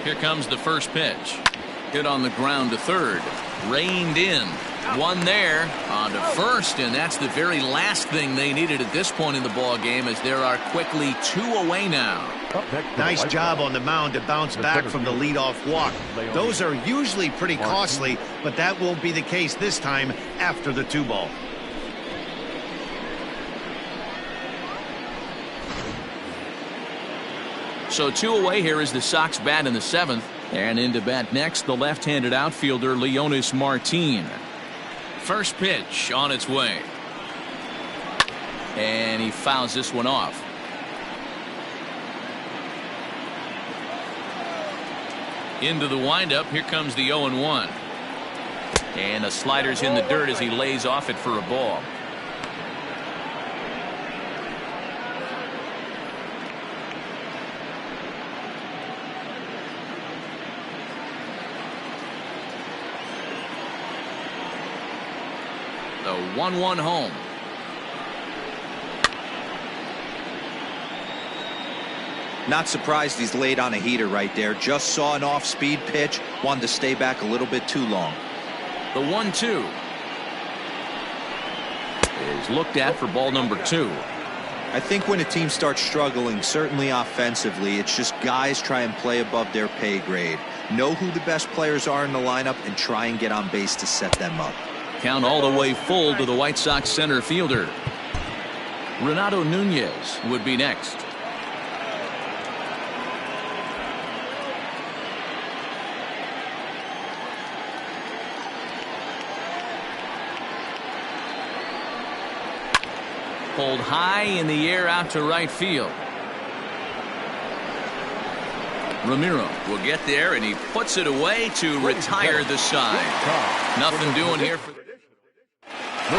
Here comes the first pitch. Hit on the ground to third. Reined in. 1 there on to first, and that's the very last thing they needed at this point in the ball game as there are quickly 2 away now. Nice job on the mound to bounce back from the leadoff walk. Those are usually pretty costly, but that won't be the case this time after the 2 ball. So 2 away here as the Sox bat in the 7th. And into bat next, the left-handed outfielder Leonis Martin. First pitch on its way. And he fouls this one off. Into the windup. Here comes the 0-1. And a slider's in the dirt as he lays off it for a ball. The 1-1 home. Not surprised he's laid on a heater right there. Just saw an off-speed pitch. Wanted to stay back a little bit too long. The 1-2 is looked at for ball number 2. I think when a team starts struggling, certainly offensively, it's just guys try and play above their pay grade. Know who the best players are in the lineup and try and get on base to set them up. Count all the way full to the White Sox center fielder. Renato Nunez would be next. Pulled high in the air out to right field. Ramiro will get there, and he puts it away to retire the side. Nothing doing here for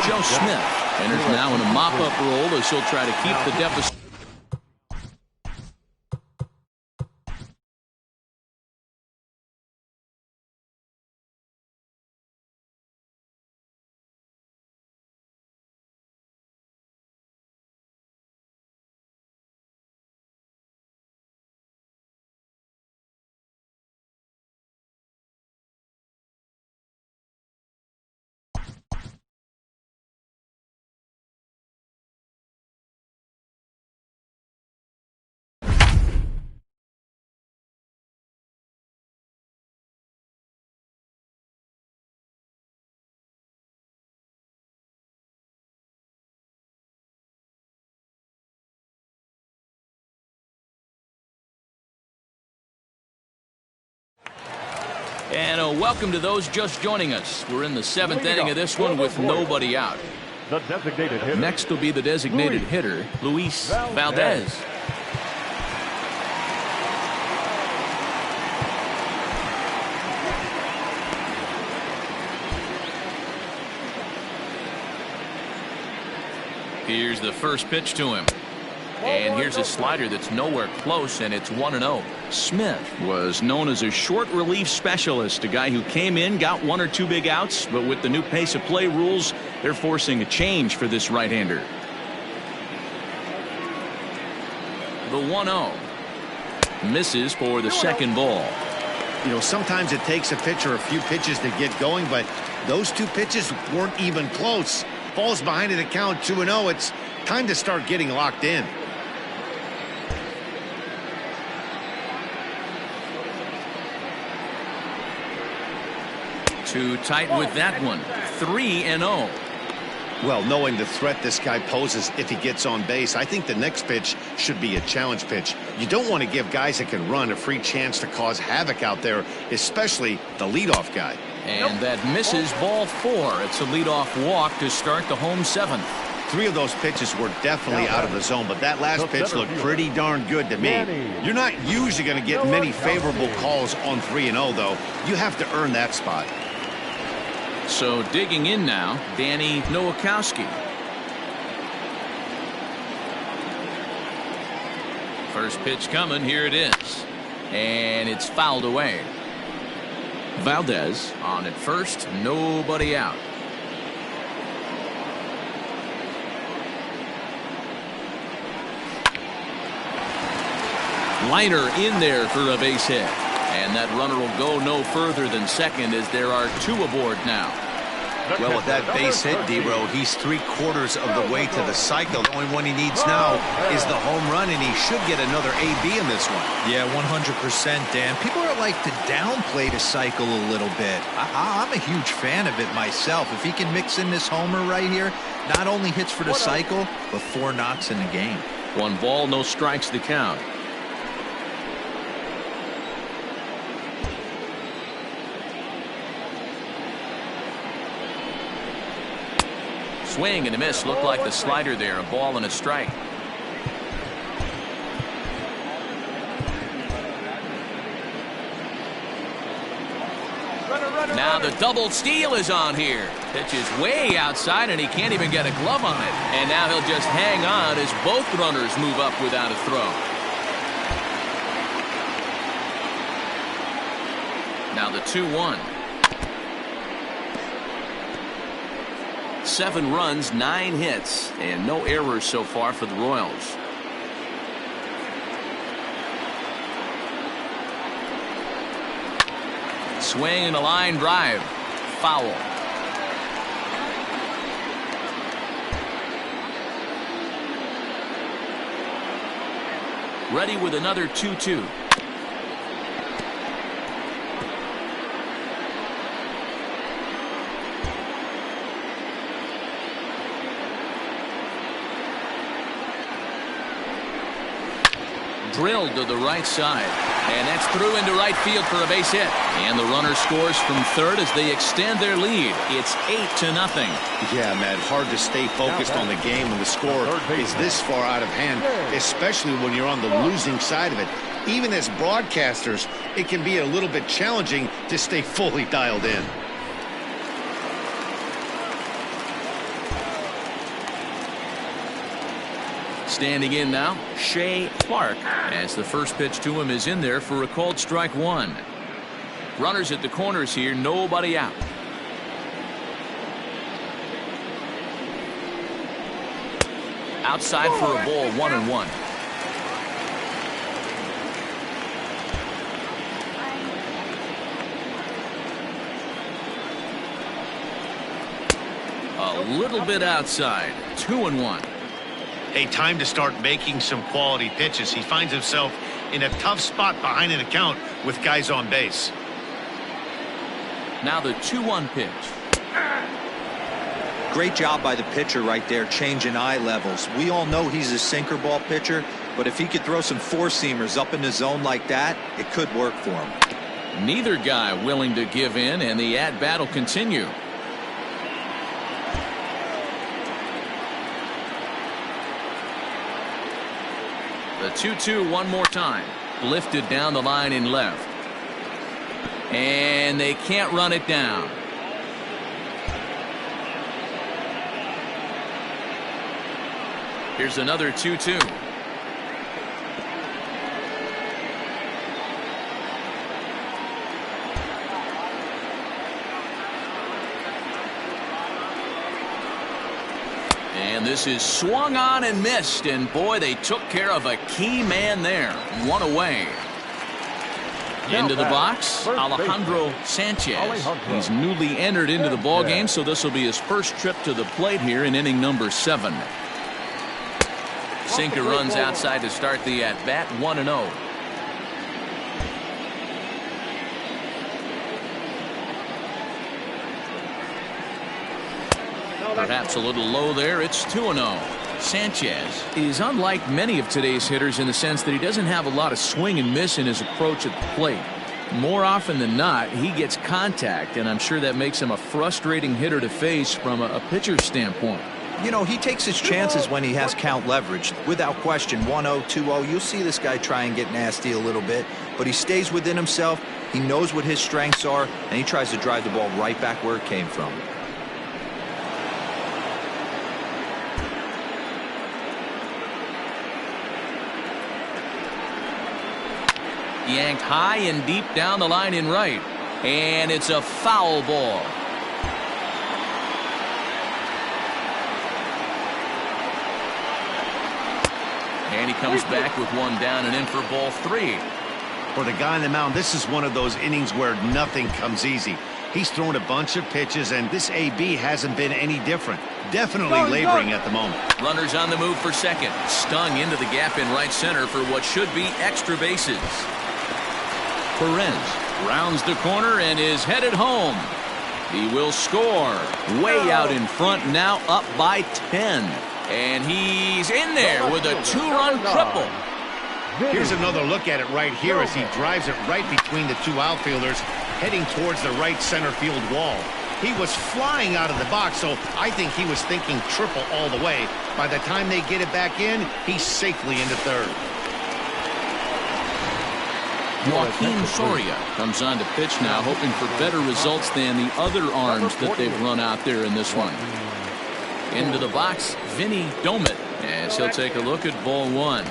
Joe Smith. Enters now in a mop-up role as he'll try to keep the deficit. And welcome to those just joining us. We're in the 7th inning of this one with nobody out. The designated hitter. Next will be the designated hitter, Luis Valdez. Here's the first pitch to him. And here's a slider that's nowhere close, and it's 1-0. Smith was known as a short relief specialist, a guy who came in, got 1 or 2 big outs, but with the new pace of play rules, they're forcing a change for this right-hander. The 1-0. Misses for the second ball. You know, sometimes it takes a pitcher a few pitches to get going, but those 2 pitches weren't even close. Falls behind in the count 2-0. It's time to start getting locked in. Too tight with that one. 3-0. Well, knowing the threat this guy poses if he gets on base, I think the next pitch should be a challenge pitch. You don't want to give guys that can run a free chance to cause havoc out there, especially the leadoff guy. And that misses ball 4. It's a leadoff walk to start the home 7th. 3 of those pitches were definitely out of the zone, but that last pitch looked pretty darn good to me. You're not usually going to get many favorable calls on 3-0, though. You have to earn that spot. So digging in now, Danny Nowakowski. First pitch coming, here it is. And it's fouled away. Valdez on at first, nobody out. Liner in there for a base hit. And that runner will go no further than second as there are 2 aboard now. Well, with that base hit, D-Row, he's 3/4 of the way to the cycle. The only one he needs now is the home run, and he should get another AB in this one. Yeah, 100%, Dan. People are like to downplay the cycle a little bit. I'm a huge fan of it myself. If he can mix in this homer right here, not only hits for the cycle, but 4 knocks in the game. 1 ball, no strikes the count. Swing and a miss. Looked like the slider there. A ball and a strike. Now the double steal is on here. Pitch is way outside and he can't even get a glove on it. And now he'll just hang on as both runners move up without a throw. Now the 2-1. 7 runs, 9 hits, and no errors so far for the Royals. Swing and a line drive. Foul. Ready with another 2-2. Drilled to the right side, and that's through into right field for a base hit. And the runner scores from third as they extend their lead. It's 8-0. Yeah, Matt, hard to stay focused on the game when the score is this far out of hand, especially when you're on the losing side of it. Even as broadcasters, it can be a little bit challenging to stay fully dialed in. Standing in now, Shea Clark, as the first pitch to him is in there for a called strike 1. Runners at the corners here, nobody out. Outside for a ball, 1-1. A little bit outside, 2-1. Hey, time to start making some quality pitches. He finds himself in a tough spot behind an account with guys on base. Now the 2-1 pitch. Great job by the pitcher right there, changing eye levels. We all know he's a sinker ball pitcher, but if he could throw some 4-seamers up in the zone like that, it could work for him. Neither guy willing to give in, and the at-bat will continue. The 2-2 one more time. Lifted down the line in left. And they can't run it down. Here's another 2-2. And this is swung on and missed, and boy, they took care of a key man there. One away. Into the box, Alejandro Sanchez. He's newly entered into the ball game, so this will be his first trip to the plate here in inning number 7. Sinker runs outside to start the at-bat, 1-0. Perhaps a little low there. It's 2-0. Sanchez is unlike many of today's hitters in the sense that he doesn't have a lot of swing and miss in his approach at the plate. More often than not, he gets contact, and I'm sure that makes him a frustrating hitter to face from a pitcher's standpoint. You know, he takes his chances when he has count leverage. Without question, 1-0, 2-0, you'll see this guy try and get nasty a little bit, but he stays within himself. He knows what his strengths are, and he tries to drive the ball right back where it came from. Yanked high and deep down the line in right, and it's a foul ball. And he comes back with one down and in for ball 3. For the guy on the mound, this is one of those innings where nothing comes easy. He's thrown a bunch of pitches, and this AB hasn't been any different. Definitely laboring at the moment. Runners on the move for second. Stung into the gap in right center for what should be extra bases. Perez rounds the corner and is headed home. He will score. Way out in front, now up by 10. And he's in there with a 2-run triple. Here's another look at it right here as he drives it right between the two outfielders, heading towards the right center field wall. He was flying out of the box, so I think he was thinking triple all the way. By the time they get it back in, he's safely into third. Joaquin Soria comes on to pitch now, hoping for better results than the other arms that they've run out there in this one. Into the box, Vinny Domit, as he'll take a look at ball 1.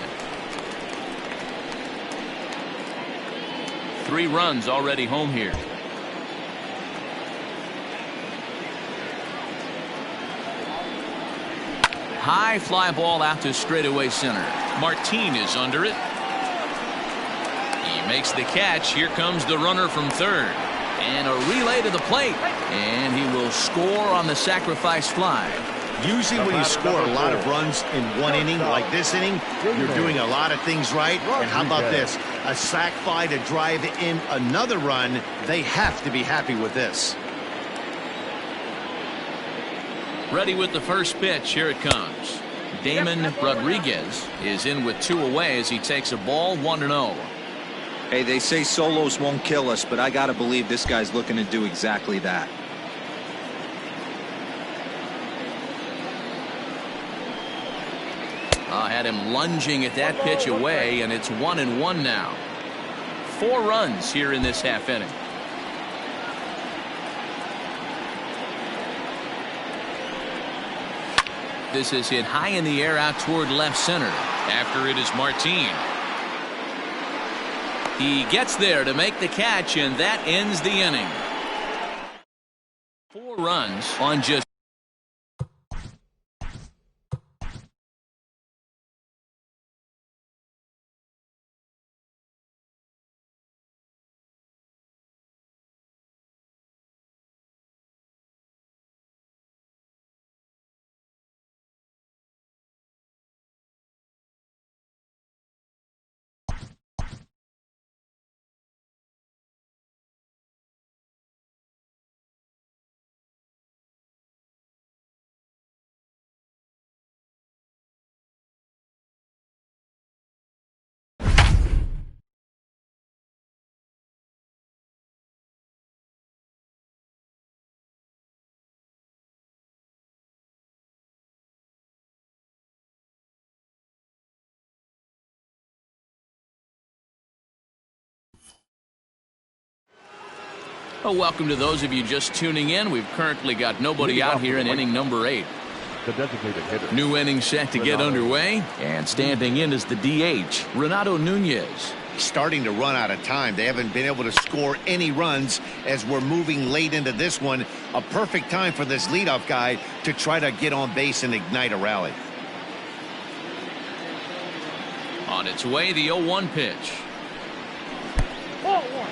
3 runs already home here. High fly ball out to straightaway center. Martin is under it. He makes the catch. Here comes the runner from third. And a relay to the plate. And he will score on the sacrifice fly. Usually when you score a lot of runs in one inning, like this inning, you're doing a lot of things right. And how about this? A sac fly to drive in another run. They have to be happy with this. Ready with the first pitch. Here it comes. Damon Rodriguez is in with 2 away as he takes a ball, 1-0. Hey, they say solos won't kill us, but I got to believe this guy's looking to do exactly that. Had him lunging at that pitch away, and it's 1-1 now. 4 runs here in this half inning. This is hit high in the air out toward left center. After it is Martin. He gets there to make the catch, and that ends the inning. 4 runs on just Well, welcome to those of you just tuning in. We've currently got nobody out here in inning number 8. The designated hitter. New inning set to get underway, and standing in is the DH, Renato Nunez. Starting to run out of time. They haven't been able to score any runs as we're moving late into this one. A perfect time for this leadoff guy to try to get on base and ignite a rally. On its way, the 0-1 pitch. Ball one.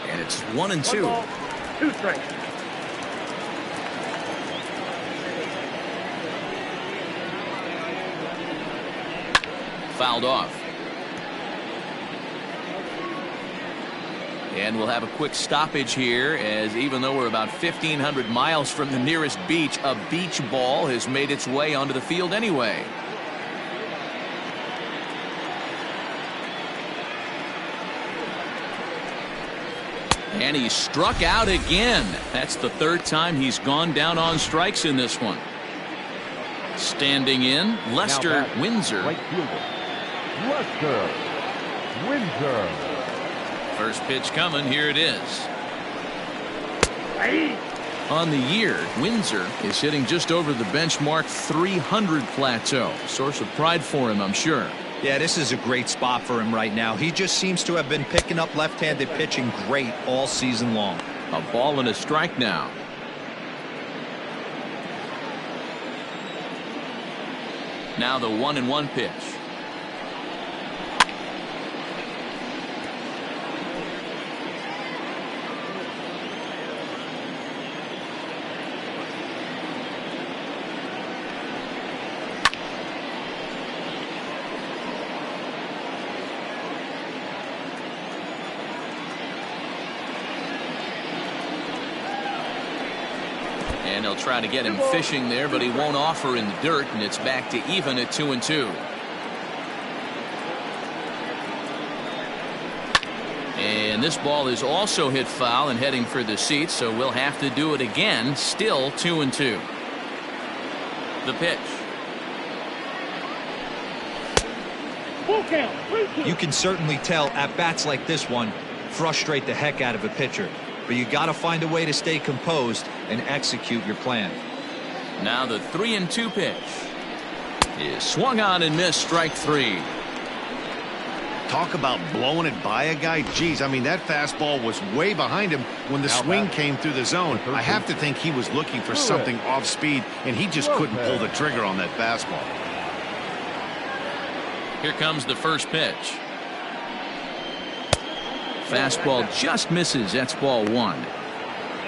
And it's 1-2. 2 strikes. Fouled off. And we'll have a quick stoppage here, as even though we're about 1,500 miles from the nearest beach, a beach ball has made its way onto the field anyway. And he struck out again. That's the 3rd time he's gone down on strikes in this one. Standing in, Lester Windsor. Right fielder, Lester Windsor. First pitch coming. Here it is. Hey. On the year, Windsor is hitting just over the benchmark 300 plateau. Source of pride for him, I'm sure. Yeah, this is a great spot for him right now. He just seems to have been picking up left-handed pitching great all season long. A ball and a strike now. Now the 1-1 pitch. And they'll try to get him fishing there, but he won't offer in the dirt, and it's back to even at 2-2. And this ball is also hit foul and heading for the seats, so we'll have to do it again. Still 2-2. The pitch. Full count. 3-2. You can certainly tell at bats like this one frustrate the heck out of a pitcher. But you got to find a way to stay composed and execute your plan. Now the 3-2 pitch is swung on and missed. Strike 3. Talk about blowing it by a guy. Geez, I mean, that fastball was way behind him when the swing came through the zone. I have to think he was looking for something off speed, and he just couldn't pull the trigger on that fastball. Here comes the first pitch. Fastball just misses. That's ball 1.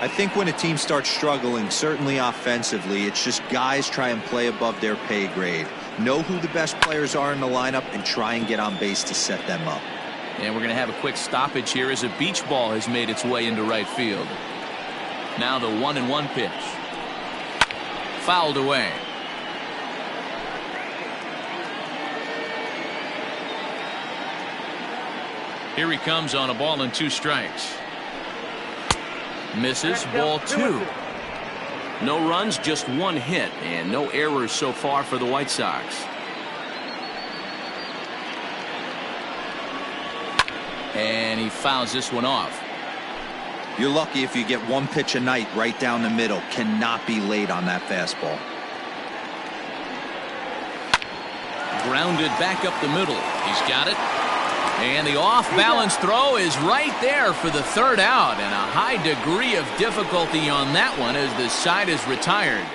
I think when a team starts struggling, certainly offensively, it's just guys try and play above their pay grade. Know who the best players are in the lineup and try and get on base to set them up. And we're going to have a quick stoppage here as a beach ball has made its way into right field. Now the 1-1 pitch. Fouled away. Here he comes on a ball and 2 strikes. Misses. Ball 2. No runs, just 1 hit, and no errors so far for the White Sox. And he fouls this one off. You're lucky if you get 1 pitch a night right down the middle. Cannot be late on that fastball. Grounded back up the middle. He's got it. And the off-balance throw is right there for the 3rd out, and a high degree of difficulty on that one as the side is retired.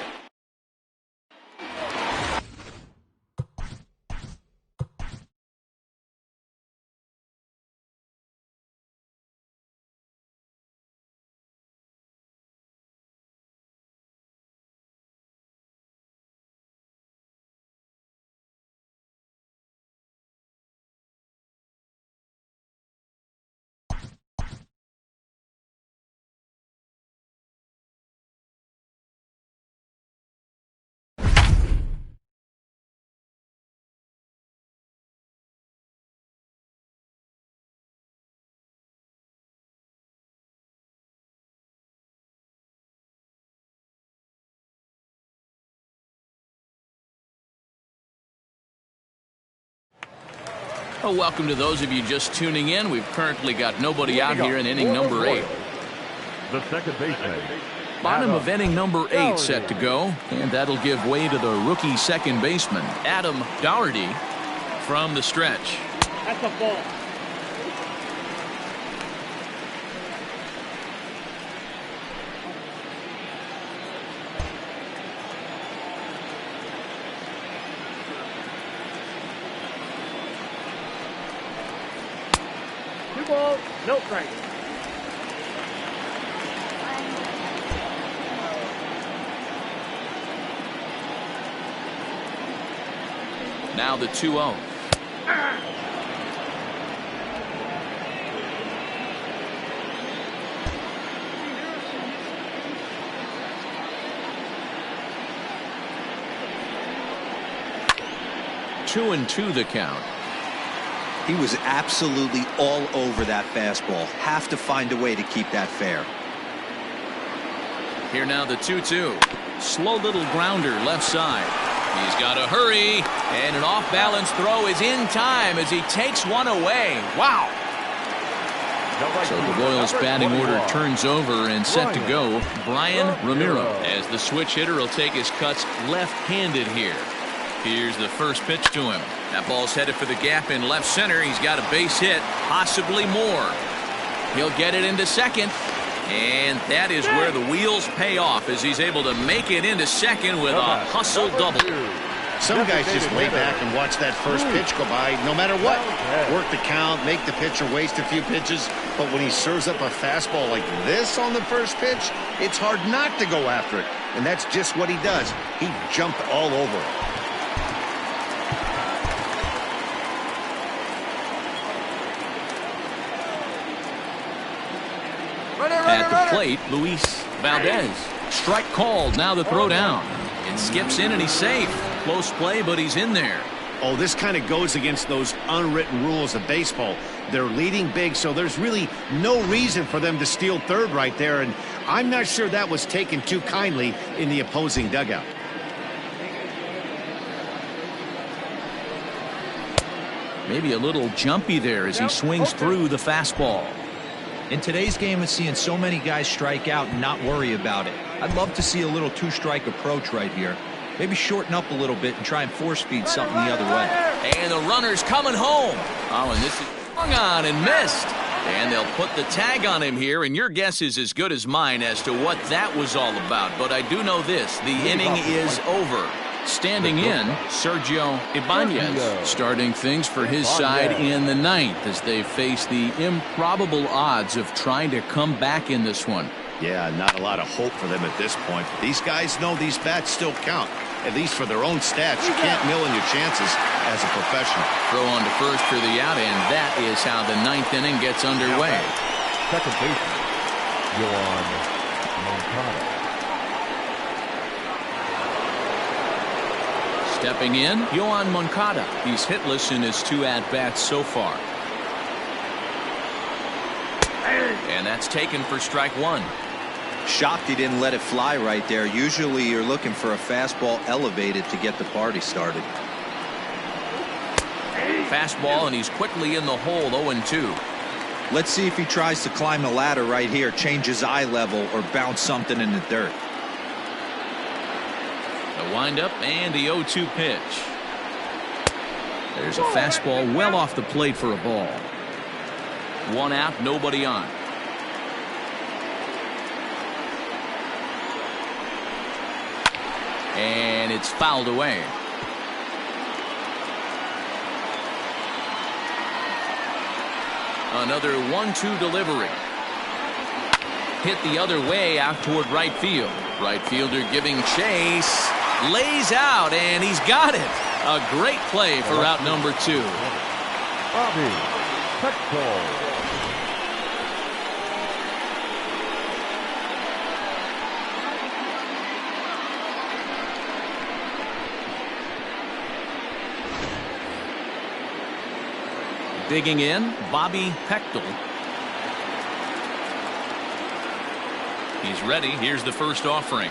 Well, welcome to those of you just tuning in. We've currently got nobody out here in inning number 8. The second baseman. Bottom of inning number 8 set to go, and that'll give way to the rookie second baseman, Adam Doherty, from the stretch. That's a ball. Two balls, no strikes. Now the 2-0. Two and two the count. He was absolutely all over that fastball. Have to find a way to keep that fair. Here now the 2-2. Slow little grounder left side. He's got to hurry, and an off-balance throw is in time as he takes one away. Wow. So the Royals batting order turns over and set to go. Brian Ramiro, as the switch hitter, will take his cuts left-handed here. Here's the first pitch to him. That ball's headed for the gap in left center. He's got a base hit, possibly more. He'll get it into second. And that is where the wheels pay off as he's able to make it into second with a hustle double. Some guys just lay back and watch that first pitch go by no matter what. Work the count, make the pitcher waste a few pitches. But when he serves up a fastball like this on the first pitch, it's hard not to go after it. And that's just what he does. He jumped all over it. At the plate, Luis Valdez. Strike called. Now the throw down. It skips in and he's safe. Close play, but he's in there. Oh, this kind of goes against those unwritten rules of baseball. They're leading big, so there's really no reason for them to steal third right there. And I'm not sure that was taken too kindly in the opposing dugout. Maybe a little jumpy there as he swings through the fastball. In today's game of seeing so many guys strike out and not worry about it, I'd love to see a little two-strike approach right here. Maybe shorten up a little bit and try and force-feed something the other way. And the runner's coming home. Oh, and this is swung on and missed. And they'll put the tag on him here, and your guess is as good as mine as to what that was all about. But I do know this, the inning is over. Standing in, Sergio Ibanez, starting things for his side in the 9th as they face the improbable odds of trying to come back in this one. Yeah, not a lot of hope for them at this point. These guys know these bats still count, at least for their own stats. You can't mill in your chances as a professional. Throw on to first for the out, and that is how the 9th inning gets underway. Second baseman, Yohan Moncada. Stepping in, Yohan Moncada. He's hitless in his 2 at-bats so far. And that's taken for strike 1. Shocked he didn't let it fly right there. Usually you're looking for a fastball elevated to get the party started. Fastball, and he's quickly in the hole, 0-2. Let's see if he tries to climb the ladder right here, change his eye level, or bounce something in the dirt. The windup and the 0-2 pitch. There's a fastball well off the plate for a ball. 1 out, nobody on. And it's fouled away. Another 1-2 delivery. Hit the other way out toward right field. Right fielder giving chase. Lays out, and he's got it. A great play for route number 2. Bobby Petco. Digging in, Bobby Pechtel. He's ready. Here's the first offering.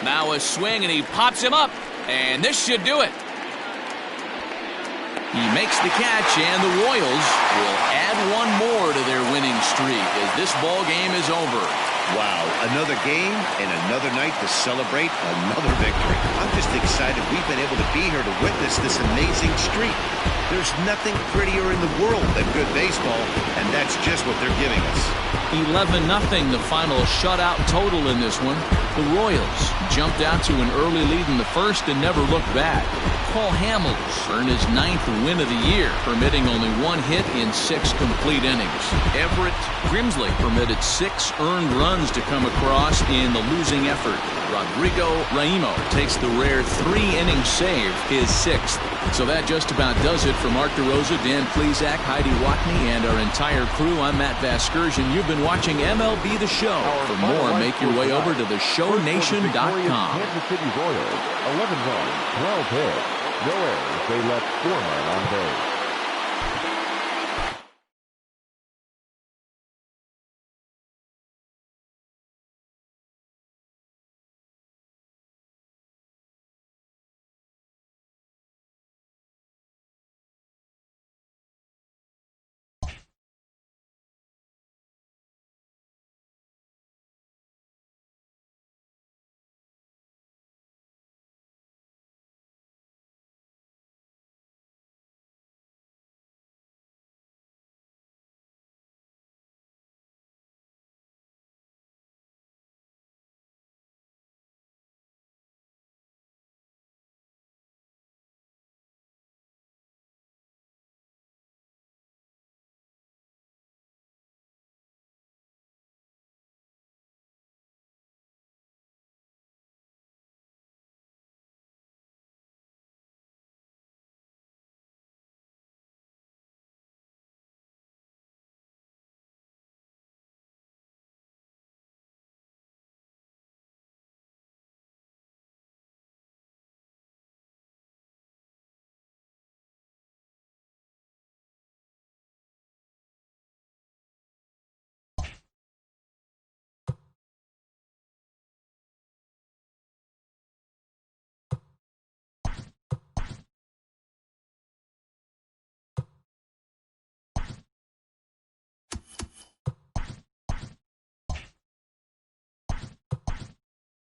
Now a swing, and he pops him up. And this should do it. He makes the catch, and the Royals will add one more to their winning streak as this ball game is over. Wow, another game and another night to celebrate another victory. I'm just excited we've been able to be here to witness this amazing streak. There's nothing prettier in the world than good baseball, and that's just what they're giving us. 11-0, the final shutout total in this one. The Royals jumped out to an early lead in the first and never looked back. Paul Hamels earned his 9th win of the year, permitting only 1 hit in 6 complete innings. Everett Grimsley permitted 6 earned runs to come across in the losing effort. Rodrigo Raimo takes the rare 3-inning save, his 6th. So that just about does it for Mark DeRosa, Dan Plesac, Heidi Watney, and our entire crew. I'm Matt Vasgersian. You've been watching MLB The Show. For more, make your way over to theshownation.com. Kansas City Royals, 11 runs, 12 hits, no errors. They left 4 men on base.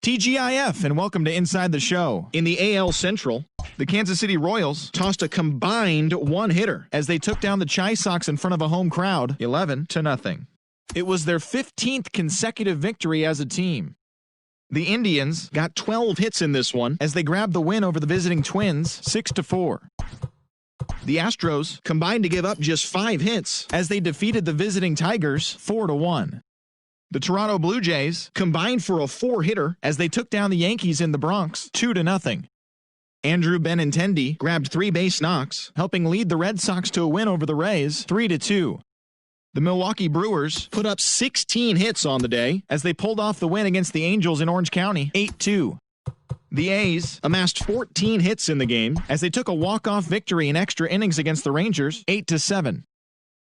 TGIF, and welcome to Inside the Show. In the AL Central, the Kansas City Royals tossed a combined 1-hitter as they took down the Chi Sox in front of a home crowd, 11-0. It was their 15th consecutive victory as a team. The Indians got 12 hits in this one as they grabbed the win over the visiting Twins, 6-4. The Astros combined to give up just 5 hits as they defeated the visiting Tigers, 4-1. The Toronto Blue Jays combined for a 4-hitter as they took down the Yankees in the Bronx, 2-0. Andrew Benintendi grabbed 3 base knocks, helping lead the Red Sox to a win over the Rays, 3-2. The Milwaukee Brewers put up 16 hits on the day as they pulled off the win against the Angels in Orange County, 8-2. The A's amassed 14 hits in the game as they took a walk-off victory in extra innings against the Rangers, 8-7.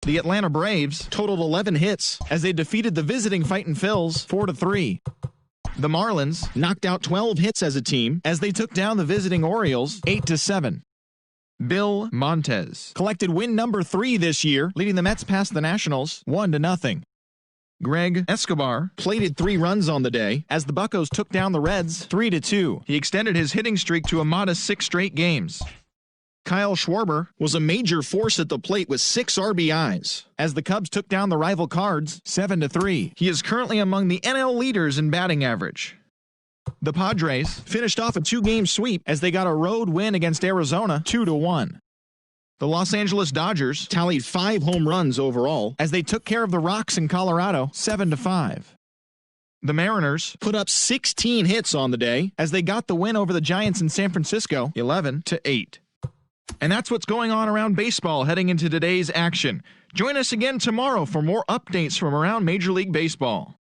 The Atlanta Braves totaled 11 hits as they defeated the visiting Fightin' Phils 4-3. The Marlins knocked out 12 hits as a team as they took down the visiting Orioles 8-7. Bill Montez collected win number 3 this year, leading the Mets past the Nationals 1-0. Greg Escobar plated 3 runs on the day as the Buccos took down the Reds 3-2. He extended his hitting streak to a modest 6 straight games. Kyle Schwarber was a major force at the plate with 6 RBIs as the Cubs took down the rival Cards 7-3. He is currently among the NL leaders in batting average. The Padres finished off a 2-game sweep as they got a road win against Arizona 2-1. The Los Angeles Dodgers tallied 5 home runs overall as they took care of the Rocks in Colorado 7-5. The Mariners put up 16 hits on the day as they got the win over the Giants in San Francisco 11-8. And that's what's going on around baseball heading into today's action. Join us again tomorrow for more updates from around Major League Baseball.